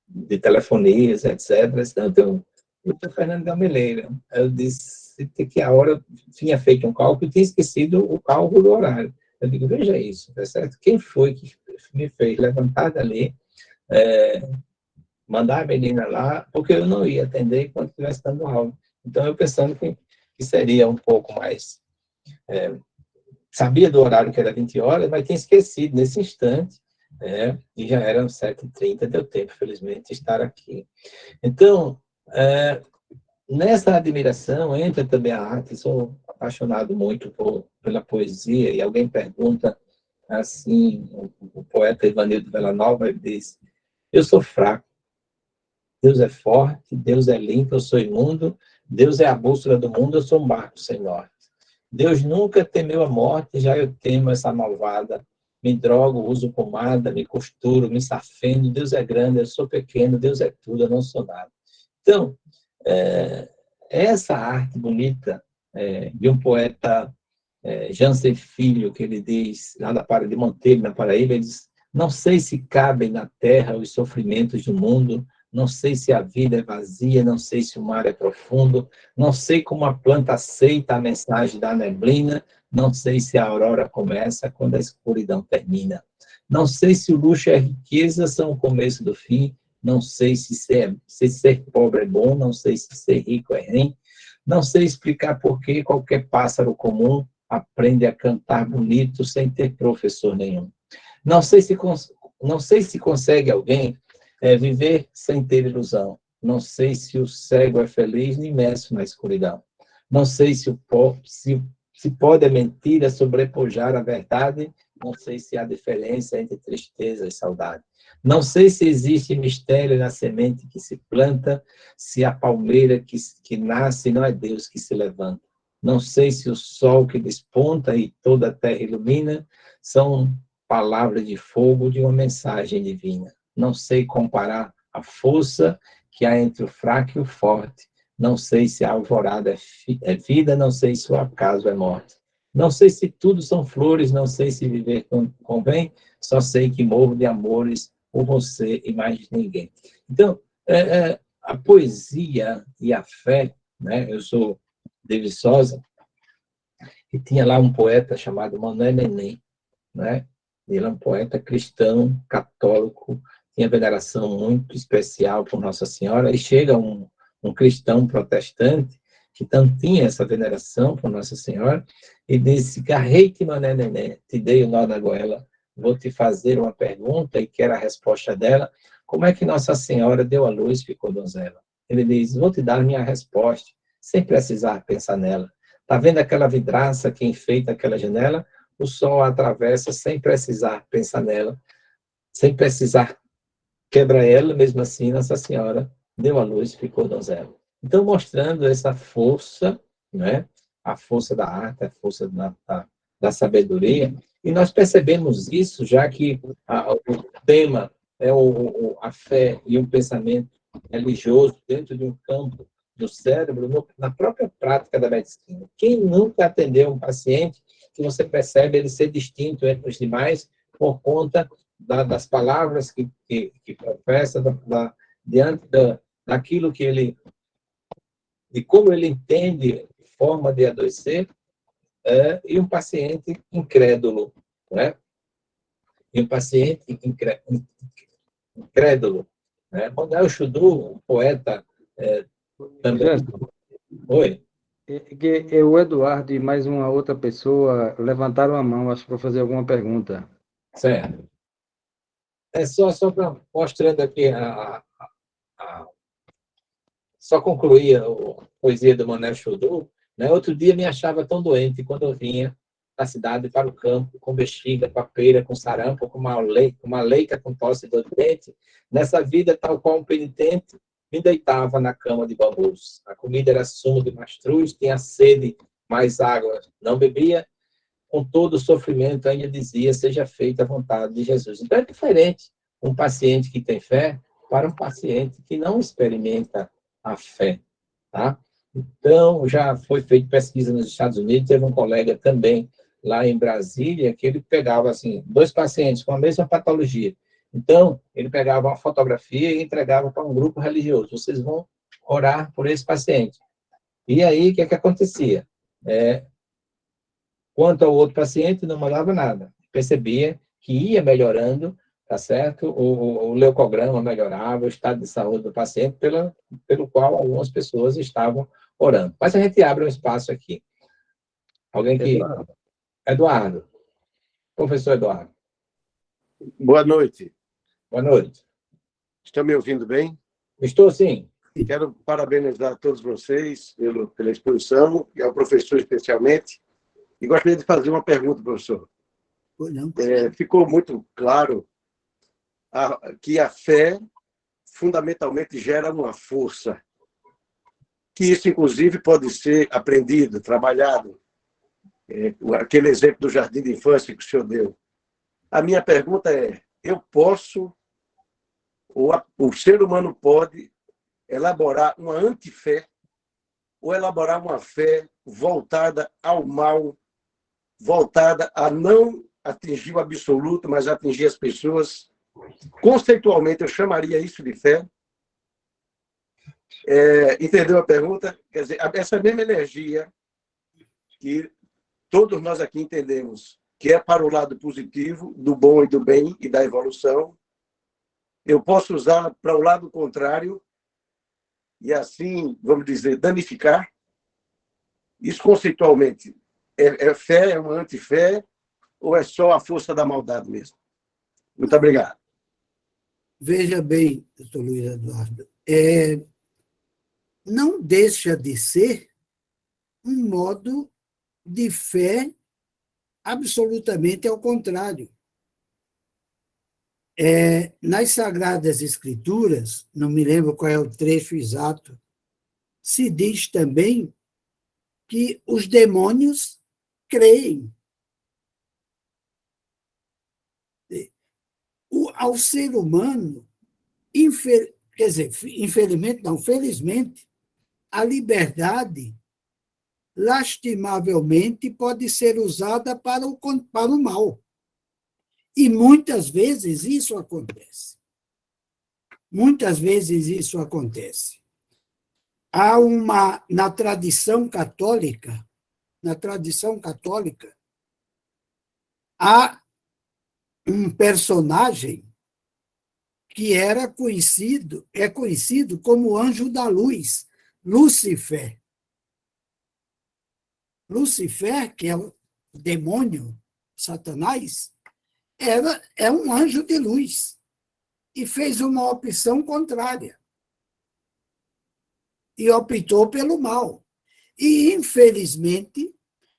de telefonias, etc. Então, eu tenho o Fernando Gameleira. Eu disse que a hora tinha feito um cálculo e tinha esquecido o cálculo do horário. Eu digo, veja isso, tá certo? Quem foi que me fez levantar dali, mandar a menina lá, porque eu não ia atender enquanto estivesse dando aula. Então, eu pensando que seria um pouco mais... sabia do horário que era 20 horas, mas tinha esquecido nesse instante, e já eram 7h30, deu tempo, felizmente, de estar aqui. Então, nessa admiração entra também a arte, sou apaixonado muito pela poesia, e alguém pergunta assim, o poeta Ivanildo Villanova, ele diz, eu sou fraco, Deus é forte, Deus é limpo, eu sou imundo, Deus é a bússola do mundo, eu sou um barco sem norte. Deus nunca temeu a morte, já eu temo essa malvada me drogo, uso pomada, me costuro, me safeno, Deus é grande, eu sou pequeno, Deus é tudo, eu não sou nada. Então, essa arte bonita de um poeta, Jansen Filho, que ele diz, lá da Para de Monteiro, na Paraíba, ele diz: não sei se cabem na terra os sofrimentos do mundo, não sei se a vida é vazia, não sei se o mar é profundo, não sei como a planta aceita a mensagem da neblina, não sei se a aurora começa quando a escuridão termina. Não sei se o luxo e a riqueza são o começo do fim, não sei se ser pobre é bom, não sei se ser rico é ruim, não sei explicar por que qualquer pássaro comum aprende a cantar bonito sem ter professor nenhum. Não sei se consegue alguém viver sem ter ilusão. Não sei se o cego é feliz nem imerso na escuridão. Não sei se pode a mentira sobrepujar a verdade. Não sei se há diferença entre tristeza e saudade. Não sei se existe mistério na semente que se planta, se a palmeira que nasce não é Deus que se levanta. Não sei se o sol que desponta e toda a terra ilumina são palavras de fogo de uma mensagem divina. Não sei comparar a força que há entre o fraco e o forte. Não sei se a alvorada é vida, não sei se o acaso é morte. Não sei se tudo são flores, não sei se viver convém, só sei que morro de amores por você e mais ninguém. Então, a poesia e a fé, né? Eu sou de Viçosa, e tinha lá um poeta chamado Manuel Neném, né? Ele é um poeta cristão, católico, tinha veneração muito especial por Nossa Senhora, e chega um cristão protestante que também tinha essa veneração por Nossa Senhora, e disse: Garrei-te, Mané Neném, te dei o nó da goela, vou te fazer uma pergunta e quero a resposta dela. Como é que Nossa Senhora deu à luz e ficou donzela? Ele diz: vou te dar a minha resposta, sem precisar pensar nela. Está vendo aquela vidraça que enfeita aquela janela? O sol atravessa sem precisar pensar nela, sem precisar quebrar ela, mesmo assim, Nossa Senhora deu à luz e ficou donzela. Então, mostrando essa força, né? A força da arte, a força da sabedoria, e nós percebemos isso, já que o tema é a fé e um pensamento religioso dentro de um campo do cérebro, na própria prática da medicina. Quem nunca atendeu um paciente que você percebe ele ser distinto entre os demais por conta das palavras que professa, diante daquilo que ele, de como ele entende forma de adoecer, e um paciente incrédulo, né? E um paciente incrédulo, né? Manuel Chudu, um poeta também. Oi. O Eduardo e mais uma outra pessoa levantaram a mão, acho que para fazer alguma pergunta. Certo. Só para mostrando aqui só concluir a poesia do Manuel Chudu, né? Outro dia me achava tão doente quando eu vinha da cidade para o campo, com bexiga, papeira, com sarampo, com uma leica com tosse do dente. Nessa vida, tal qual um penitente, me deitava na cama de bambus. A comida era sumo de mastruz, tinha sede, mais água não bebia. Com todo o sofrimento, ainda dizia: seja feita a vontade de Jesus. Então, é diferente um paciente que tem fé para um paciente que não experimenta a fé, tá? Então, já foi feita pesquisa nos Estados Unidos, teve um colega também lá em Brasília, que ele pegava, assim, 2 pacientes com a mesma patologia. Então, ele pegava uma fotografia e entregava para um grupo religioso. Vocês vão orar por esse paciente. E aí, o que acontecia? Quanto ao outro paciente, não mandava nada. Percebia que ia melhorando, tá certo? O leucograma melhorava, o estado de saúde do paciente, pelo qual algumas pessoas estavam orando. Mas a gente abre um espaço aqui. Alguém que... Eduardo. Professor Eduardo. Boa noite. Boa noite. Estão me ouvindo bem? Estou, sim. Quero parabenizar a todos vocês pela exposição, e ao professor especialmente. E gostaria de fazer uma pergunta, professor. Ficou muito claro que a fé fundamentalmente gera uma força, que isso, inclusive, pode ser aprendido, trabalhado. Aquele exemplo do jardim de infância que o senhor deu. A minha pergunta é, eu posso, ou o ser humano pode elaborar uma antifé, ou elaborar uma fé voltada ao mal, voltada a não atingir o absoluto, mas atingir as pessoas? Conceitualmente, eu chamaria isso de fé. Entendeu a pergunta? Quer dizer, essa mesma energia que todos nós aqui entendemos que é para o lado positivo, do bom e do bem e da evolução, eu posso usar para o lado contrário e assim, vamos dizer, danificar. Isso conceitualmente é fé, é uma antifé ou é só a força da maldade mesmo? Muito obrigado. Veja bem, doutor Luiz Eduardo, não deixa de ser um modo de fé absolutamente ao contrário. Nas Sagradas Escrituras, não me lembro qual é o trecho exato, se diz também que os demônios creem. Ao ser humano, quer dizer, infelizmente, não, felizmente, a liberdade, lastimavelmente, pode ser usada para o mal. E muitas vezes isso acontece. Muitas vezes isso acontece. Há na tradição católica, há um personagem que é conhecido como Anjo da Luz, Lúcifer. Lúcifer, que é o demônio, Satanás, é um anjo de luz e fez uma opção contrária. E optou pelo mal. E, infelizmente,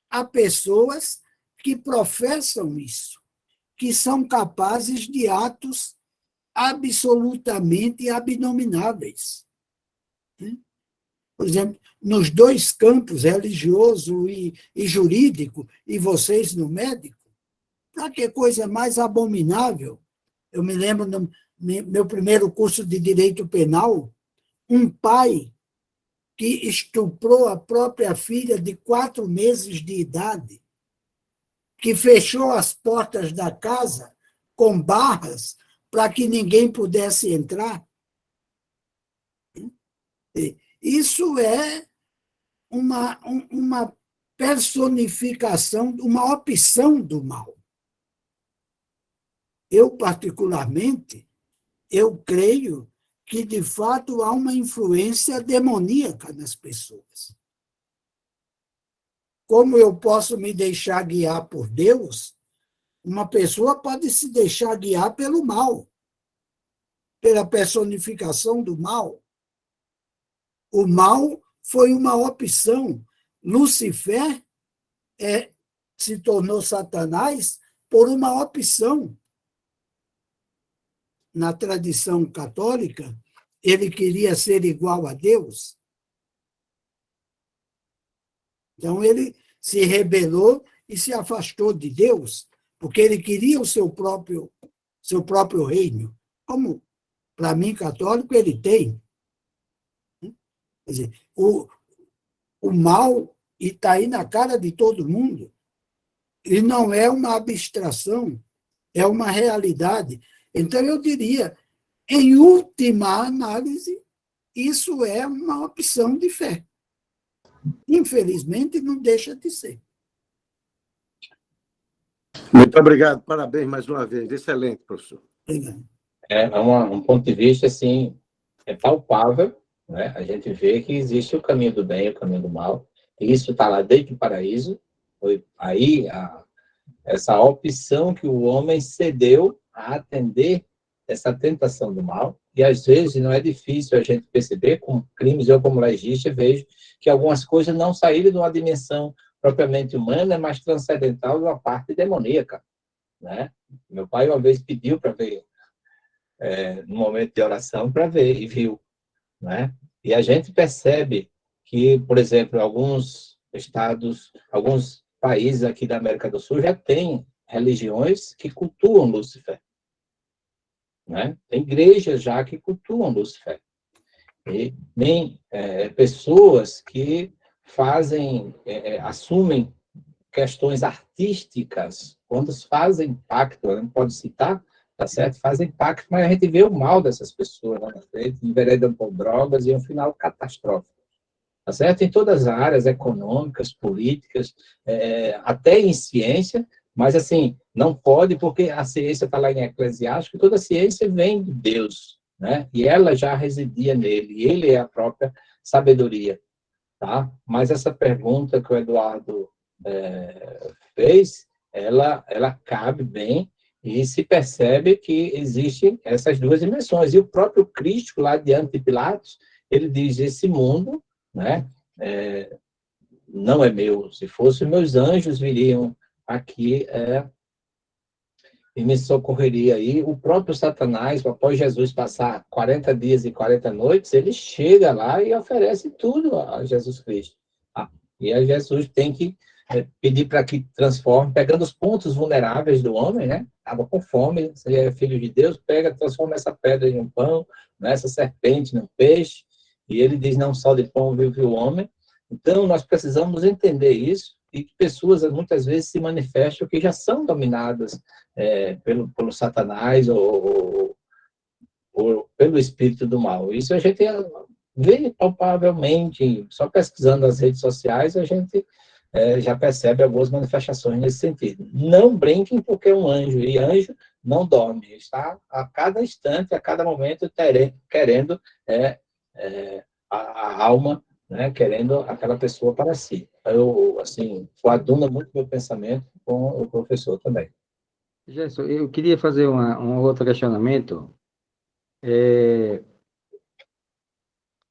há pessoas que professam isso, que são capazes de atos absolutamente abomináveis. Por exemplo, nos dois campos, religioso e jurídico, e vocês no médico, para que coisa mais abominável? Eu me lembro, no meu primeiro curso de Direito Penal, um pai que estuprou a própria filha de 4 meses de idade, que fechou as portas da casa com barras para que ninguém pudesse entrar. Isso é uma personificação, uma opção do mal. Eu, particularmente, creio que, de fato, há uma influência demoníaca nas pessoas. Como eu posso me deixar guiar por Deus, uma pessoa pode se deixar guiar pelo mal, pela personificação do mal. O mal foi uma opção. Lúcifer se tornou Satanás por uma opção. Na tradição católica, ele queria ser igual a Deus. Então, ele se rebelou e se afastou de Deus, porque ele queria o seu próprio reino. Como, para mim, católico, ele tem. Quer dizer, o mal está aí na cara de todo mundo. E não é uma abstração, é uma realidade. Então, eu diria, em última análise, isso é uma opção de fé. Infelizmente, não deixa de ser. Muito obrigado, parabéns mais uma vez. Excelente, professor. Obrigado. Um ponto de vista, assim, palpável, né? A gente vê que existe o caminho do bem e o caminho do mal. E isso está lá desde o paraíso. Foi aí essa opção que o homem cedeu a atender essa tentação do mal, e às vezes não é difícil a gente perceber, com crimes, eu como legista vejo que algumas coisas não saíram de uma dimensão propriamente humana, mas transcendental de uma parte demoníaca, né? Meu pai uma vez pediu para ver, no momento de oração, para ver, e viu, né? E a gente percebe que, por exemplo, alguns estados, alguns países aqui da América do Sul já têm religiões que cultuam Lúcifer, né? Tem igrejas já que cultuam Lúcifer. E nem pessoas que assumem questões artísticas, quando fazem pacto, não pode citar, tá certo? Fazem pacto, mas a gente vê o mal dessas pessoas lá na frente, enveredam por drogas e é um final catastrófico, tá certo? Em todas as áreas econômicas, políticas, até em ciência, mas assim, não pode, porque a ciência está lá em Eclesiástico, toda a ciência vem de Deus, né? E ela já residia nele, e ele é a própria sabedoria, tá? Mas essa pergunta que o Eduardo fez, ela cabe bem, e se percebe que existem essas duas dimensões. E o próprio Cristo, lá diante de Pilatos, ele diz, esse mundo, né, não é meu. Se fossem meus anjos, viriam aqui e me socorreria. E o próprio Satanás, após Jesus passar 40 dias e 40 noites, ele chega lá e oferece tudo a Jesus Cristo. E aí Jesus tem que pedir para que transforme, pegando os pontos vulneráveis do homem, né? Estava com fome, você é filho de Deus, transforma essa pedra em um pão, né? Essa serpente num peixe, e ele diz, não só de pão vive o homem. Então, nós precisamos entender isso, e que pessoas, muitas vezes, se manifestam que já são dominadas pelo Satanás ou pelo espírito do mal. Isso a gente vê palpavelmente, só pesquisando as redes sociais, a gente já percebe algumas manifestações nesse sentido. Não brinquem, porque é um anjo, e anjo não dorme, está a cada instante, a cada momento, querendo a alma, né, querendo aquela pessoa para si. Eu, assim, coaduna muito meu pensamento com o professor também. Gerson, eu queria fazer um outro questionamento.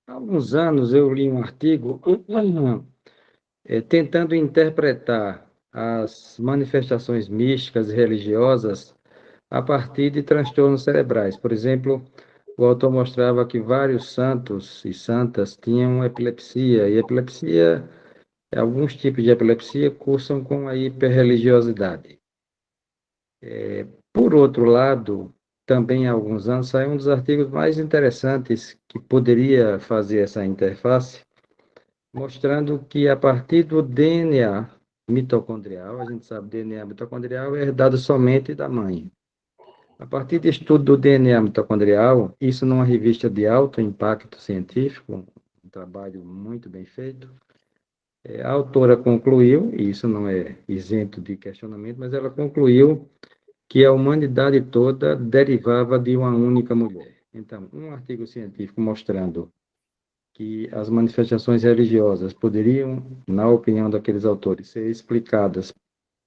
Há alguns anos eu li um artigo tentando interpretar as manifestações místicas e religiosas a partir de transtornos cerebrais. Por exemplo, o autor mostrava que vários santos e santas tinham epilepsia, e epilepsia, alguns tipos de epilepsia cursam com a hiperreligiosidade. Por outro lado, também há alguns anos saiu um dos artigos mais interessantes que poderia fazer essa interface, mostrando que a partir do DNA mitocondrial, a gente sabe que o DNA mitocondrial é herdado somente da mãe. A partir do estudo do DNA mitocondrial, isso numa revista de alto impacto científico, um trabalho muito bem feito, a autora concluiu, e isso não é isento de questionamento, mas ela concluiu que a humanidade toda derivava de uma única mulher. Então, um artigo científico mostrando que as manifestações religiosas poderiam, na opinião daqueles autores, ser explicadas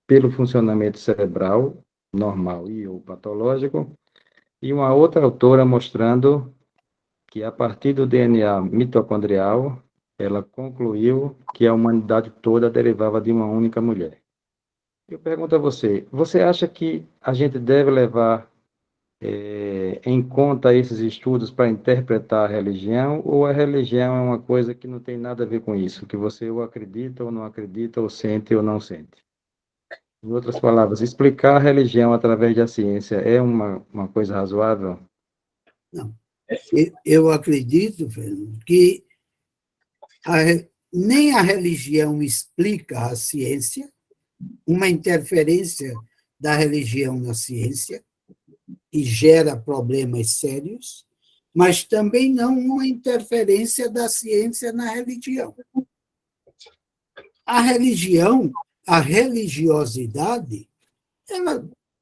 pelo funcionamento cerebral normal e ou patológico, e uma outra autora mostrando que, a partir do DNA mitocondrial, ela concluiu que a humanidade toda derivava de uma única mulher. Eu pergunto a você, você acha que a gente deve levar em conta esses estudos para interpretar a religião, ou a religião é uma coisa que não tem nada a ver com isso, que você ou acredita ou não acredita, ou sente ou não sente? Em outras palavras, explicar a religião através da ciência é uma coisa razoável? Não. Eu acredito, Fernando, que nem a religião explica a ciência, uma interferência da religião na ciência, e gera problemas sérios, mas também não uma interferência da ciência na religião. A religião, a religiosidade,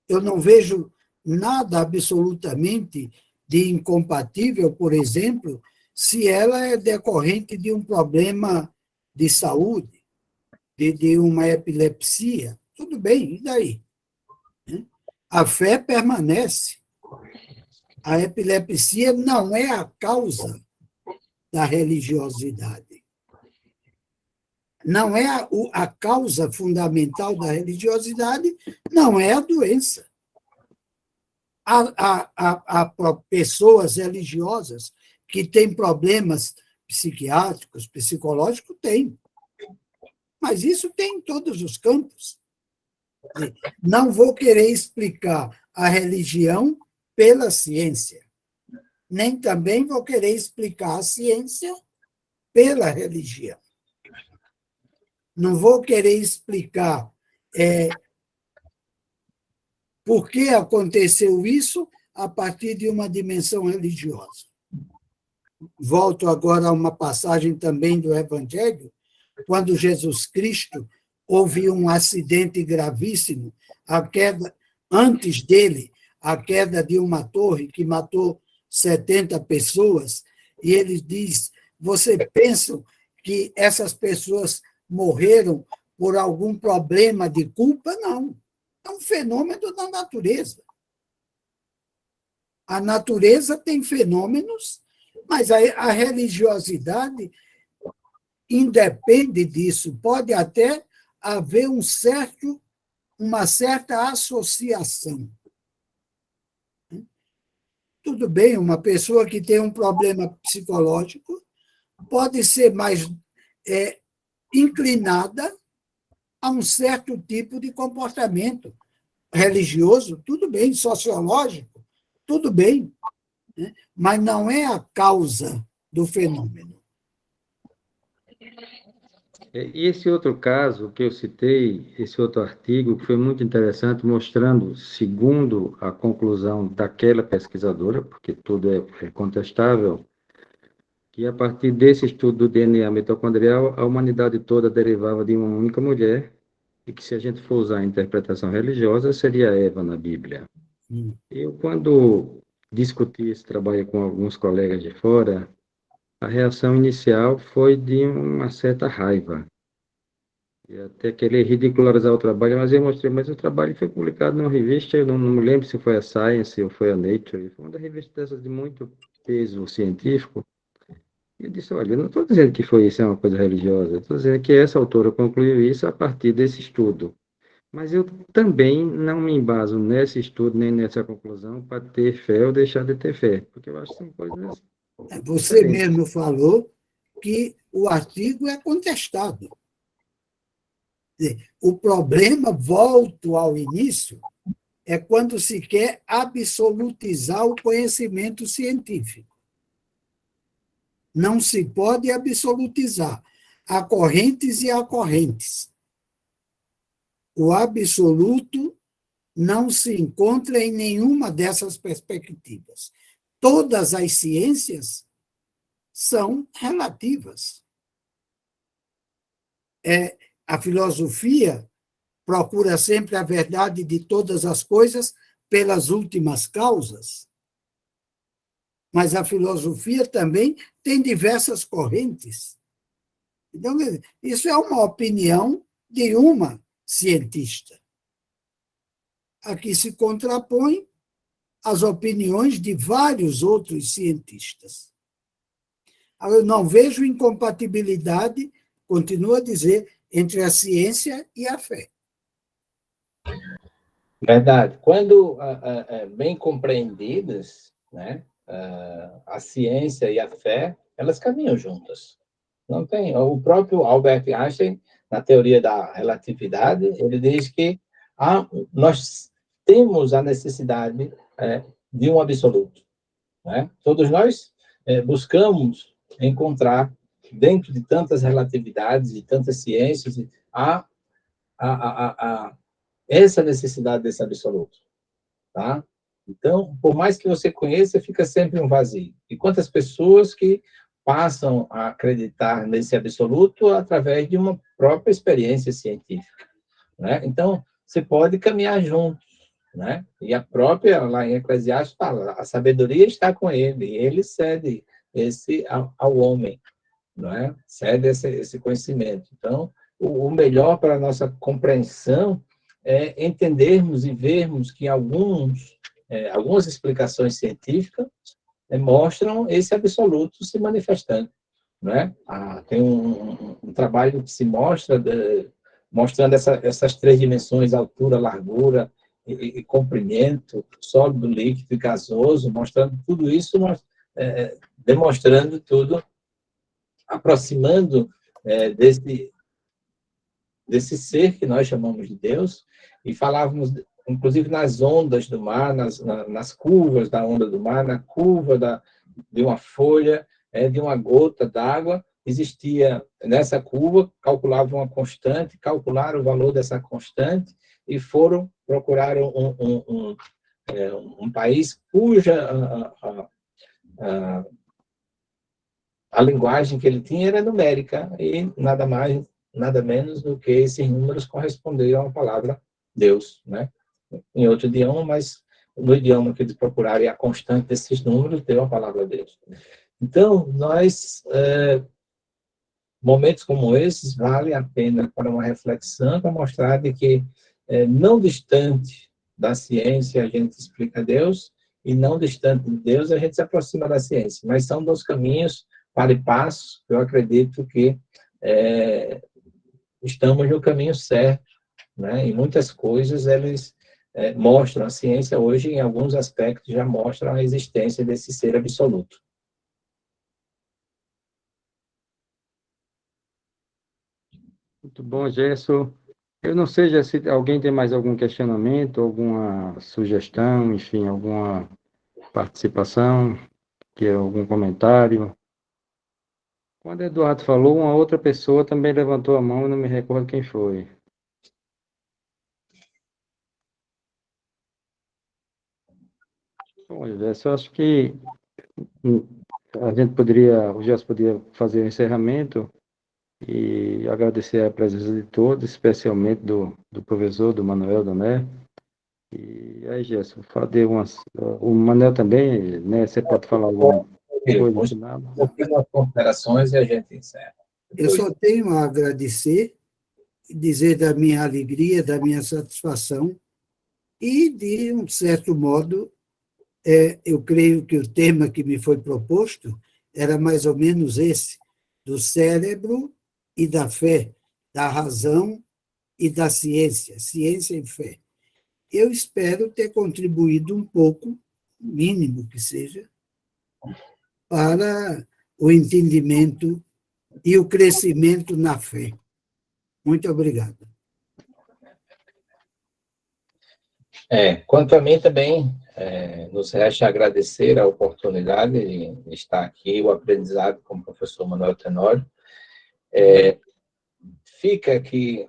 eu não vejo nada absolutamente de incompatível, por exemplo, se ela é decorrente de um problema de saúde, de uma epilepsia. Tudo bem, e daí? A fé permanece. A epilepsia não é a causa da religiosidade. Não é a causa fundamental da religiosidade, não é a doença. Há pessoas religiosas que têm problemas Não vou querer explicar a religião pela ciência, nem também vou querer explicar a ciência pela religião. Não vou querer explicar por que aconteceu isso a partir de uma dimensão religiosa. Volto agora a uma passagem também do Evangelho, quando Jesus Cristo houve um acidente gravíssimo, antes dele, a queda de uma torre que matou 70 pessoas, e ele diz, você pensa que essas pessoas morreram por algum problema de culpa? Não. É um fenômeno da natureza. A natureza tem fenômenos, mas a religiosidade independe disso. Pode até haver uma certa associação. Tudo bem, uma pessoa que tem um problema psicológico pode ser mais inclinada a um certo tipo de comportamento religioso, tudo bem, sociológico, tudo bem, né? Mas não é a causa do fenômeno. E esse outro caso que eu citei, esse outro artigo, que foi muito interessante, mostrando, segundo a conclusão daquela pesquisadora, porque tudo é contestável, que a partir desse estudo do DNA mitocondrial, a humanidade toda derivava de uma única mulher, e que se a gente for usar a interpretação religiosa, seria Eva na Bíblia. Eu, quando discuti esse trabalho com alguns colegas de fora, a reação inicial foi de uma certa raiva. E até querer ridicularizar o trabalho, mas eu mostrei, mas o trabalho foi publicado numa revista, eu não me lembro se foi a Science ou foi a Nature, foi uma das revistas dessas de muito peso científico. E eu disse, olha, eu não estou dizendo que foi isso, é uma coisa religiosa, eu estou dizendo que essa autora concluiu isso a partir desse estudo. Mas eu também não me embaso nesse estudo, nem nessa conclusão, para ter fé ou deixar de ter fé, porque eu acho que são coisas... Você mesmo falou que o artigo é contestado. O problema, volto ao início, é quando se quer absolutizar o conhecimento científico. Não se pode absolutizar. Há correntes e há correntes. O absoluto não se encontra em nenhuma dessas perspectivas. Todas as ciências são relativas. A filosofia procura sempre a verdade de todas as coisas pelas últimas causas, mas a filosofia também tem diversas correntes. Então, isso é uma opinião de uma cientista. Aqui se contrapõe as opiniões de vários outros cientistas. Eu não vejo incompatibilidade, continuo a dizer, entre a ciência e a fé. Verdade. Quando bem compreendidas, né, a ciência e a fé, elas caminham juntas. Não tem. O próprio Albert Einstein, na teoria da relatividade, ele diz que nós temos a necessidade de um absoluto, né? Todos nós buscamos encontrar, dentro de tantas relatividades e tantas ciências, essa necessidade desse absoluto, tá? Então, por mais que você conheça, fica sempre um vazio. E quantas pessoas que passam a acreditar nesse absoluto através de uma própria experiência científica, né? Então, você pode caminhar juntos, né? E a própria, lá em Eclesiastes, fala, a sabedoria está com ele, e ele cede ao homem, não é? Cede esse conhecimento. Então, o melhor para a nossa compreensão é entendermos e vermos que algumas explicações científicas mostram esse absoluto se manifestando, não é? Tem um trabalho que se mostra mostrando essas três dimensões, altura, largura e comprimento, sólido, líquido e gasoso, mostrando tudo isso, demonstrando tudo, aproximando desse ser que nós chamamos de Deus, e falávamos, inclusive, nas ondas do mar, nas curvas da onda do mar, na curva de uma folha, de uma gota d'água, existia nessa curva, calculavam uma constante, calcularam o valor dessa constante e procuraram um país cuja a linguagem que ele tinha era numérica e nada mais, nada menos do que esses números correspondiam à palavra Deus, né? Em outro idioma, mas no idioma que eles procuraram, a constante desses números deu a palavra Deus. Então, momentos como esses valem a pena para uma reflexão, para mostrar de que não distante da ciência a gente explica Deus, e não distante de Deus a gente se aproxima da ciência. Mas são dois caminhos para e passo, eu acredito que estamos no caminho certo, né? E muitas coisas eles mostram, a ciência hoje, em alguns aspectos, já mostra a existência desse ser absoluto. Muito bom, Gerson. Eu não sei se alguém tem mais algum questionamento, alguma sugestão, enfim, alguma participação, algum comentário. Quando Eduardo falou, uma outra pessoa também levantou a mão, não me recordo quem foi. Bom, Gerson, eu acho que o Gerson poderia fazer o encerramento e agradecer a presença de todos, especialmente do professor, do Manuel Doné. E aí, Gerson, o Manuel também, né? Você pode falar alguma coisa no final? Algumas considerações e a gente encerra. Eu só tenho a agradecer, dizer da minha alegria, da minha satisfação, e, de um certo modo, eu creio que o tema que me foi proposto era mais ou menos esse, do cérebro e da fé, da razão e da ciência, ciência e fé. Eu espero ter contribuído um pouco, mínimo que seja, para o entendimento e o crescimento na fé. Muito obrigado. Quanto a mim também, nos resta agradecer a oportunidade de estar aqui, o aprendizado com o professor Manuel Tenório. Fica aqui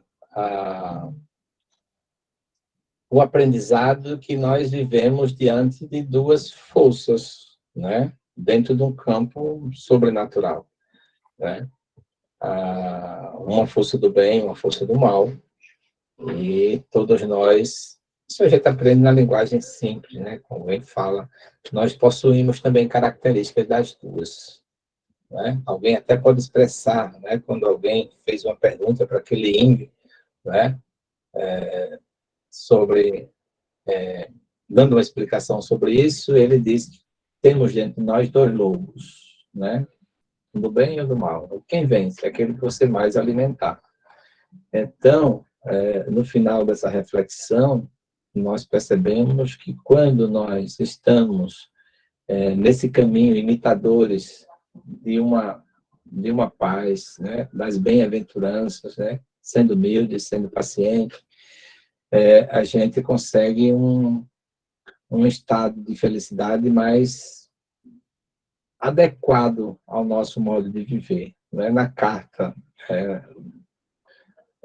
o aprendizado que nós vivemos diante de duas forças, né? Dentro de um campo sobrenatural, né? Uma força do bem, uma força do mal, e todos nós, isso a gente aprende na linguagem simples, né? Como ele fala, nós possuímos também características das duas, né? Alguém até pode expressar, né? Quando alguém fez uma pergunta para aquele índio, né? Dando uma explicação sobre isso, ele diz que temos dentro de nós dois lobos, né? Do bem e do mal. Quem vence? É aquele que você mais alimentar. Então, no final dessa reflexão, nós percebemos que quando nós estamos nesse caminho, imitadores de uma paz, né? Das bem-aventuranças, né? Sendo humilde, sendo paciente, a gente consegue um estado de felicidade mais adequado ao nosso modo de viver. Né? Na carta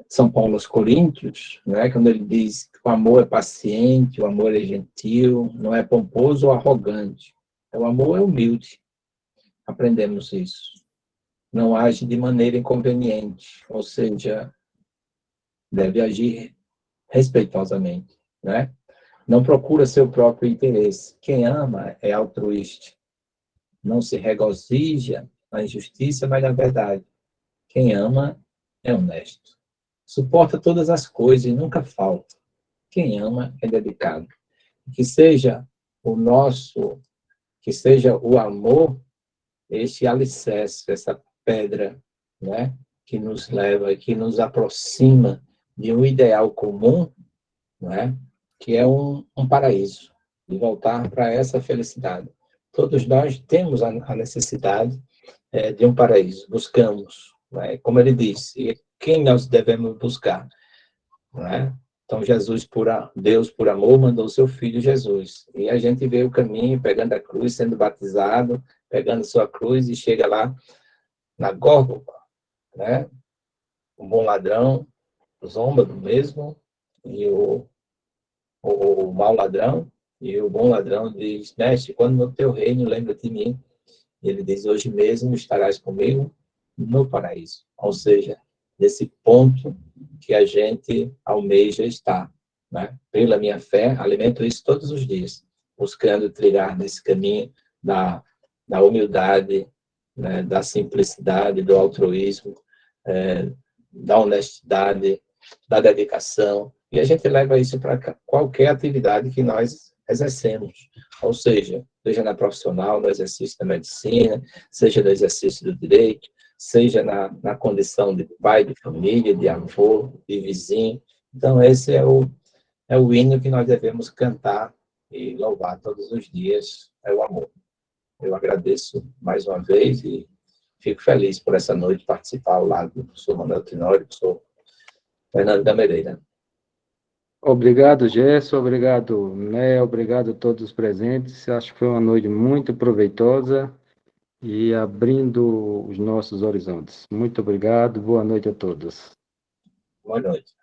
São Paulo aos Coríntios, né? Quando ele diz que o amor é paciente, o amor é gentil, não é pomposo ou arrogante. O amor é humilde. Aprendemos isso. Não age de maneira inconveniente, ou seja, deve agir respeitosamente, né? Não procura seu próprio interesse. Quem ama é altruísta. Não se regozija na injustiça, mas na verdade. Quem ama é honesto. Suporta todas as coisas e nunca falta. Quem ama é dedicado. Que seja o amor, este alicerce, essa pedra, né? Que nos leva, que nos aproxima de um ideal comum, né? Que é um paraíso, de voltar para essa felicidade. Todos nós temos a necessidade de um paraíso, buscamos, né? Como ele disse, quem nós devemos buscar, né? Então, Deus, por amor, mandou o seu Filho Jesus. E a gente vê o caminho, pegando a cruz, sendo batizado, pegando sua cruz e chega lá na Gólgota, né? O bom ladrão zomba do mesmo, e o mau ladrão, e o bom ladrão diz: Mestre, quando no teu reino lembra de mim. E ele diz: hoje mesmo estarás comigo no paraíso. Ou seja, nesse ponto que a gente almeja estar, né? Pela minha fé, alimento isso todos os dias, buscando trilhar nesse caminho da humildade, né? Da simplicidade, do altruísmo, da honestidade, da dedicação. E a gente leva isso para qualquer atividade que nós exercemos. Ou seja na profissional, no exercício da medicina, seja no exercício do direito, seja na condição de pai, de família, de avô, de vizinho. Então, esse é o hino que nós devemos cantar e louvar todos os dias, é o amor. Eu agradeço mais uma vez e fico feliz por essa noite participar ao lado do professor Manuel Tenório, professor Fernando Gamereira. Obrigado, Gerson, obrigado, Né, obrigado a todos os presentes. Acho que foi uma noite muito proveitosa e abrindo os nossos horizontes. Muito obrigado, boa noite a todos. Boa noite.